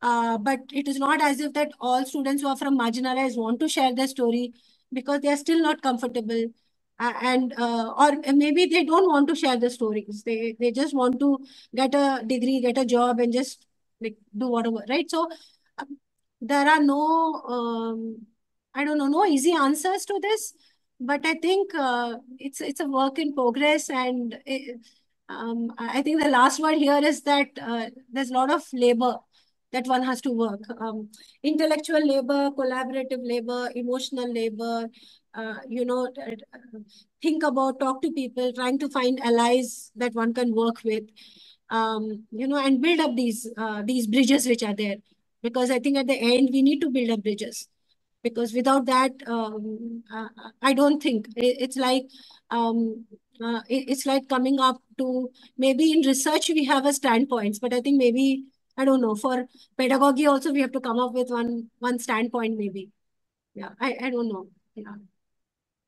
But it is not as if that all students who are from marginalized want to share their story, because they are still not comfortable. Or maybe they don't want to share the stories. They just want to get a degree, get a job, and just like do whatever, right? So there are I don't know, no easy answers to this, but I think it's a work in progress. And I think the last word here is that there's a lot of labor that one has to work. Intellectual labor, collaborative labor, emotional labor, think about, talk to people, trying to find allies that one can work with, and build up these bridges which are there. Because I think at the end, we need to build up bridges. Because without that, I don't think it's like coming up to, maybe in research we have a standpoints, but I think maybe, I don't know, for pedagogy also we have to come up with one standpoint maybe. Yeah, I don't know. Yeah.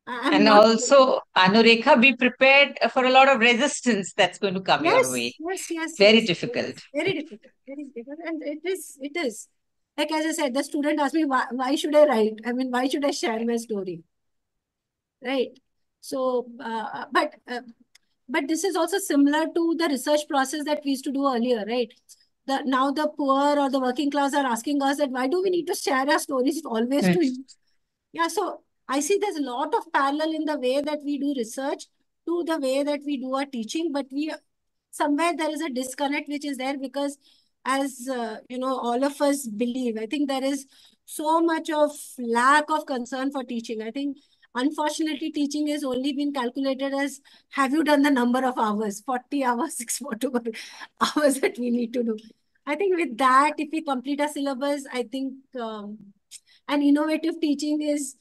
And also, Anurekha, be prepared for a lot of resistance that's going to come your way. Yes. Very difficult. Very difficult. And it is. Like, as I said, the student asked me, why should I write? I mean, why should I share my story? Right. So, but this is also similar to the research process that we used to do earlier, right? Now the poor or the working class are asking us that why do we need to share our stories always to you? Yeah, so I see there's a lot of parallel in the way that we do research to the way that we do our teaching, but somewhere there is a disconnect which is there, because as all of us believe, I think there is so much of lack of concern for teaching. I think unfortunately teaching has only been calculated as, have you done the number of hours, 40 hours, 6 whatever hours that we need to do. I think with that, if we complete our syllabus, I think and innovative teaching is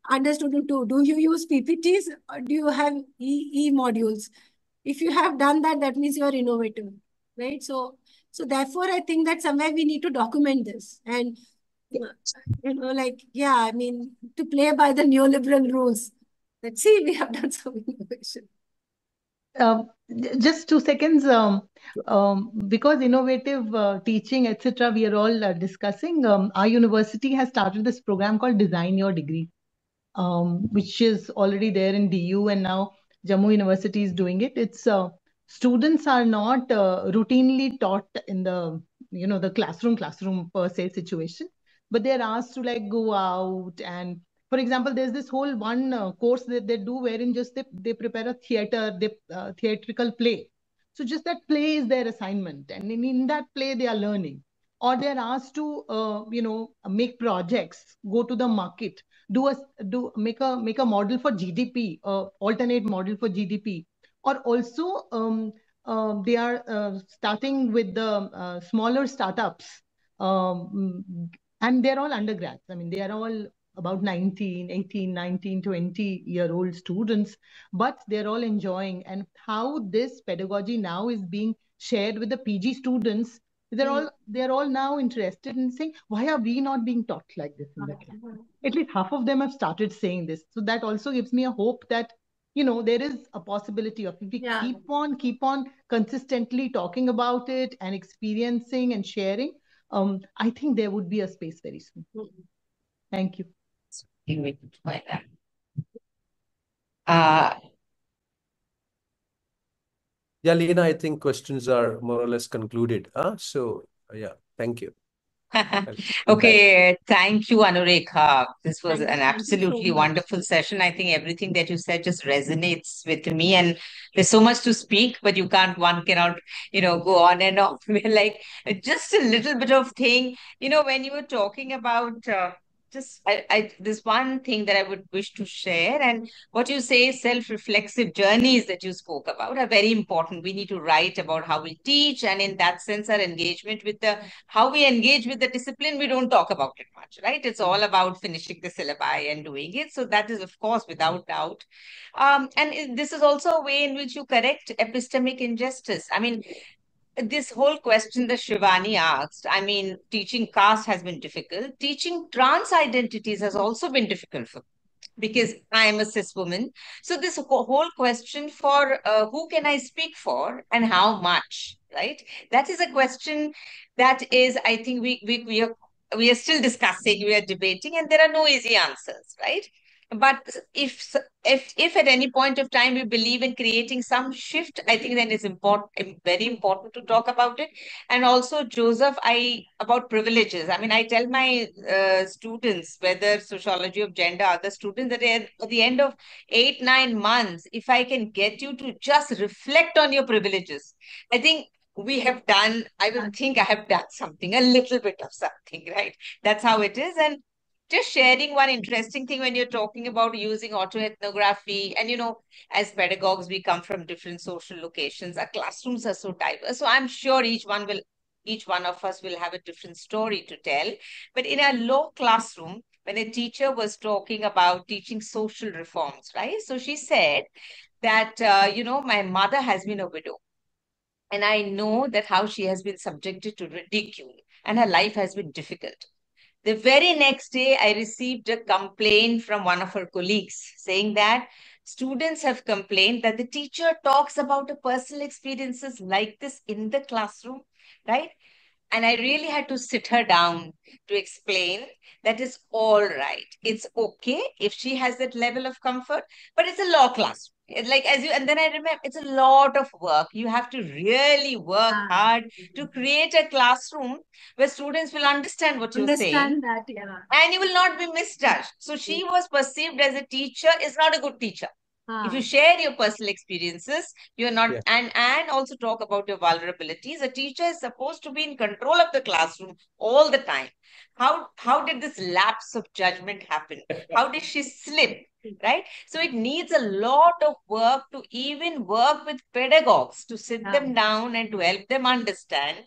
understood into, do you use PPTs or do you have e modules? If you have done that, that means you are innovative, right? So So therefore, I think that somewhere we need to document this. And, I mean, to play by the neoliberal rules. Let's see, we have done some innovation. Just 2 seconds. Because innovative teaching, etc., we are all discussing. Our university has started this program called Design Your Degree, which is already there in DU, and now Jammu University is doing it. It's students are not routinely taught in the classroom per se situation, but they're asked to go out. And for example, there's this whole one course that they do wherein just they prepare a theatrical play. So just that play is their assignment, and in that play they are learning. Or they're asked to make projects, go to the market, make a model for GDP, alternate model for GDP. Or also they are starting with the smaller startups, and they're all undergrads. I mean, they are all about 18, 19, 20-year-old students, but they're all enjoying. And how this pedagogy now is being shared with the PG students, they're all now interested in saying, why are we not being taught like this in the class? At least half of them have started saying this. So that also gives me a hope that there is a possibility of, if we keep on consistently talking about it and experiencing and sharing, I think there would be a space very soon. Thank you. Yeah, Lena, I think questions are more or less concluded. So yeah, thank you. Okay, thank you, Anurekha. This was an Thank you absolutely so much. wonderful session. I think everything that you said just resonates with me, and there's so much to speak, but one cannot, go on and on. We're like just a little bit of thing, when you were talking about this one thing that I would wish to share, and what you say, self-reflexive journeys that you spoke about are very important. We need to write about how we teach, and in that sense, our engagement with how we engage with the discipline, we don't talk about it much, right? It's all about finishing the syllabi and doing it. So that is, of course, without doubt. This is also a way in which you correct epistemic injustice. I mean, this whole question that Shivani asked, I mean, teaching caste has been difficult. Teaching trans identities has also been difficult for me, because I am a cis woman. So this whole question for who can I speak for and how much, right? That is a question that is, I think we are still discussing, we are debating, and there are no easy answers, right? But if at any point of time we believe in creating some shift, I think then it's very important to talk about it. And also, Joseph, about privileges. I mean, I tell my students, whether sociology of gender, other students, that at the end of 8-9 months, if I can get you to just reflect on your privileges, I think I will think I have done something, a little bit of something, right? That's how it is. And just sharing one interesting thing when you're talking about using autoethnography, and as pedagogues, we come from different social locations. Our classrooms are so diverse. So I'm sure each one of us will have a different story to tell. But in a low classroom, when a teacher was talking about teaching social reforms, right? So she said that, my mother has been a widow. And I know that how she has been subjected to ridicule, and her life has been difficult. The very next day, I received a complaint from one of her colleagues saying that students have complained that the teacher talks about her personal experiences like this in the classroom, right? And I really had to sit her down to explain that is all right. It's okay if she has that level of comfort, but it's a law class. And then I remember it's a lot of work. You have to really work hard to create a classroom where students will understand what you're saying. Understand that, yeah. And you will not be misjudged. So she was perceived as a teacher is not a good teacher. If you share your personal experiences, you're not, and also talk about your vulnerabilities. A teacher is supposed to be in control of the classroom all the time. How did this lapse of judgment happen? How did she slip? Right? So it needs a lot of work to even work with pedagogues to sit them down and to help them understand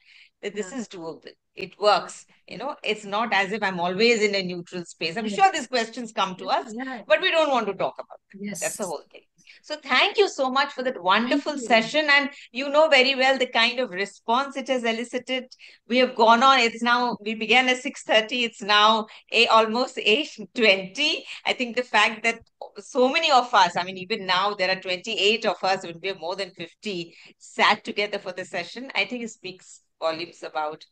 that this is doable. It works. It's not as if I'm always in a neutral space. I'm sure these questions come to us, but we don't want to talk about it. Yes. That's the whole thing. So thank you so much for that wonderful session. And you know very well the kind of response it has elicited. We have gone on. It's now, we began at 6:30. It's now almost 8:20. I think the fact that so many of us, I mean, even now there are 28 of us, we have more than 50 sat together for the session. I think it speaks volumes about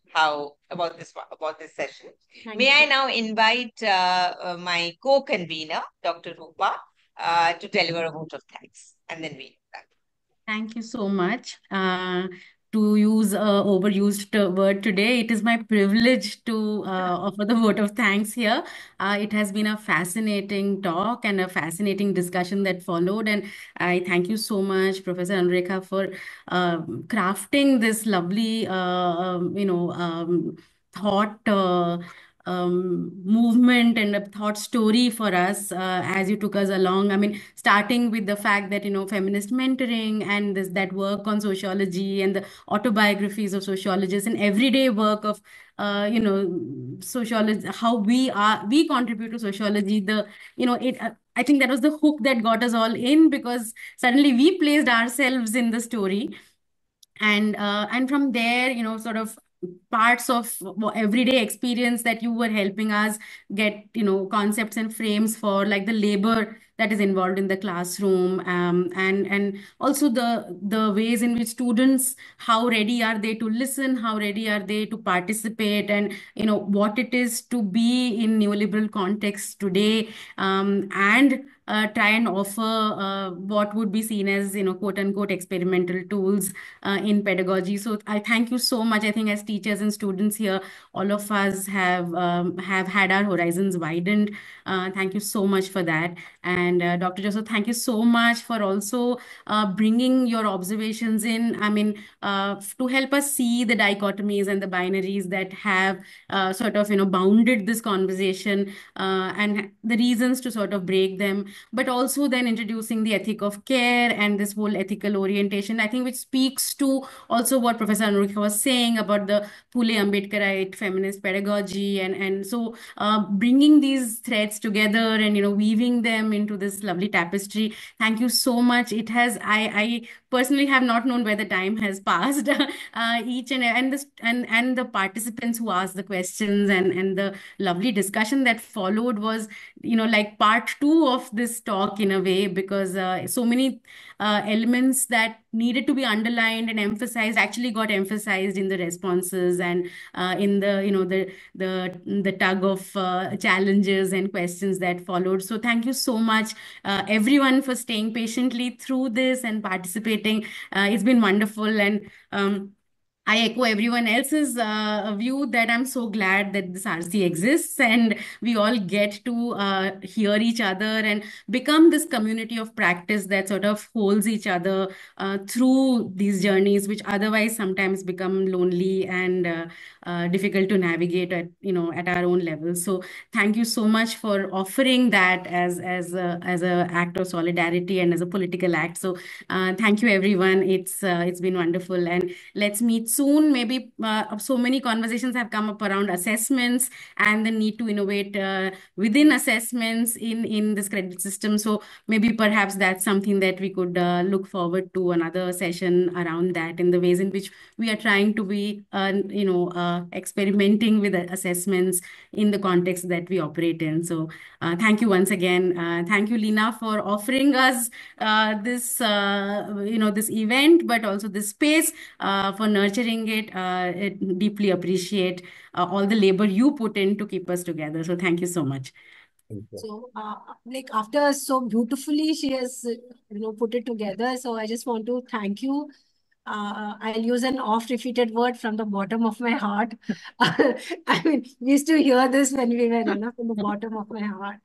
about this session. May I now invite my co-convener, Dr. Rupa, to deliver a vote of thanks, and then we. Thank you so much. To use overused word today, it is my privilege to offer the vote of thanks here. It has been a fascinating talk and a fascinating discussion that followed, and I thank you so much, Professor Anurekha, for crafting this lovely, thought. Movement and a thought story for us as you took us along. I mean, starting with the fact that, feminist mentoring and that work on sociology and the autobiographies of sociologists and everyday work of, sociology, how we contribute to sociology. I think that was the hook that got us all in, because suddenly we placed ourselves in the story. And from there, sort of parts of everyday experience that you were helping us get, concepts and frames for, like the labor that is involved in the classroom, and also the ways in which students, how ready are they to listen, how ready are they to participate, and what it is to be in neoliberal context today, and try and offer what would be seen as, quote unquote, experimental tools in pedagogy. So I thank you so much. I think as teachers and students here, all of us have had our horizons widened. Thank you so much for that. And Dr. Joseph, thank you so much for also bringing your observations in. I mean, to help us see the dichotomies and the binaries that have sort of, bounded this conversation, and the reasons to sort of break them, but also then introducing the ethic of care and this whole ethical orientation, I think, which speaks to also what Professor Anurekha was saying about the Phule Ambedkarite feminist pedagogy, and so bringing these threads together and weaving them into this lovely tapestry. Thank you so much. It has, I personally have not known where the time has passed. Each and the participants who asked the questions, and the lovely discussion that followed was, like part two of this talk in a way, because so many elements that needed to be underlined and emphasized actually got emphasized in the responses, and in the tug of challenges and questions that followed. So thank you so much, everyone, for staying patiently through this and participating. It's been wonderful, and I echo everyone else's view that I'm so glad that this RC exists and we all get to hear each other and become this community of practice that sort of holds each other through these journeys, which otherwise sometimes become lonely and difficult to navigate at our own level. So thank you so much for offering that as a act of solidarity and as a political act. So thank you, everyone. It's been wonderful, and let's meet soon. Maybe so many conversations have come up around assessments and the need to innovate within assessments in this credit system. So maybe perhaps that's something that we could look forward to another session around that, in the ways in which we are trying to be, experimenting with assessments in the context that we operate in. So thank you once again. Thank you, Lina, for offering us this event, but also this space, for nurturing it. Deeply appreciate all the labor you put in to keep us together. So thank you so much. So, like after so beautifully she has, put it together. So I just want to thank you. I'll use an oft-repeated word from the bottom of my heart. I mean, we used to hear this when we were, from the bottom of my heart.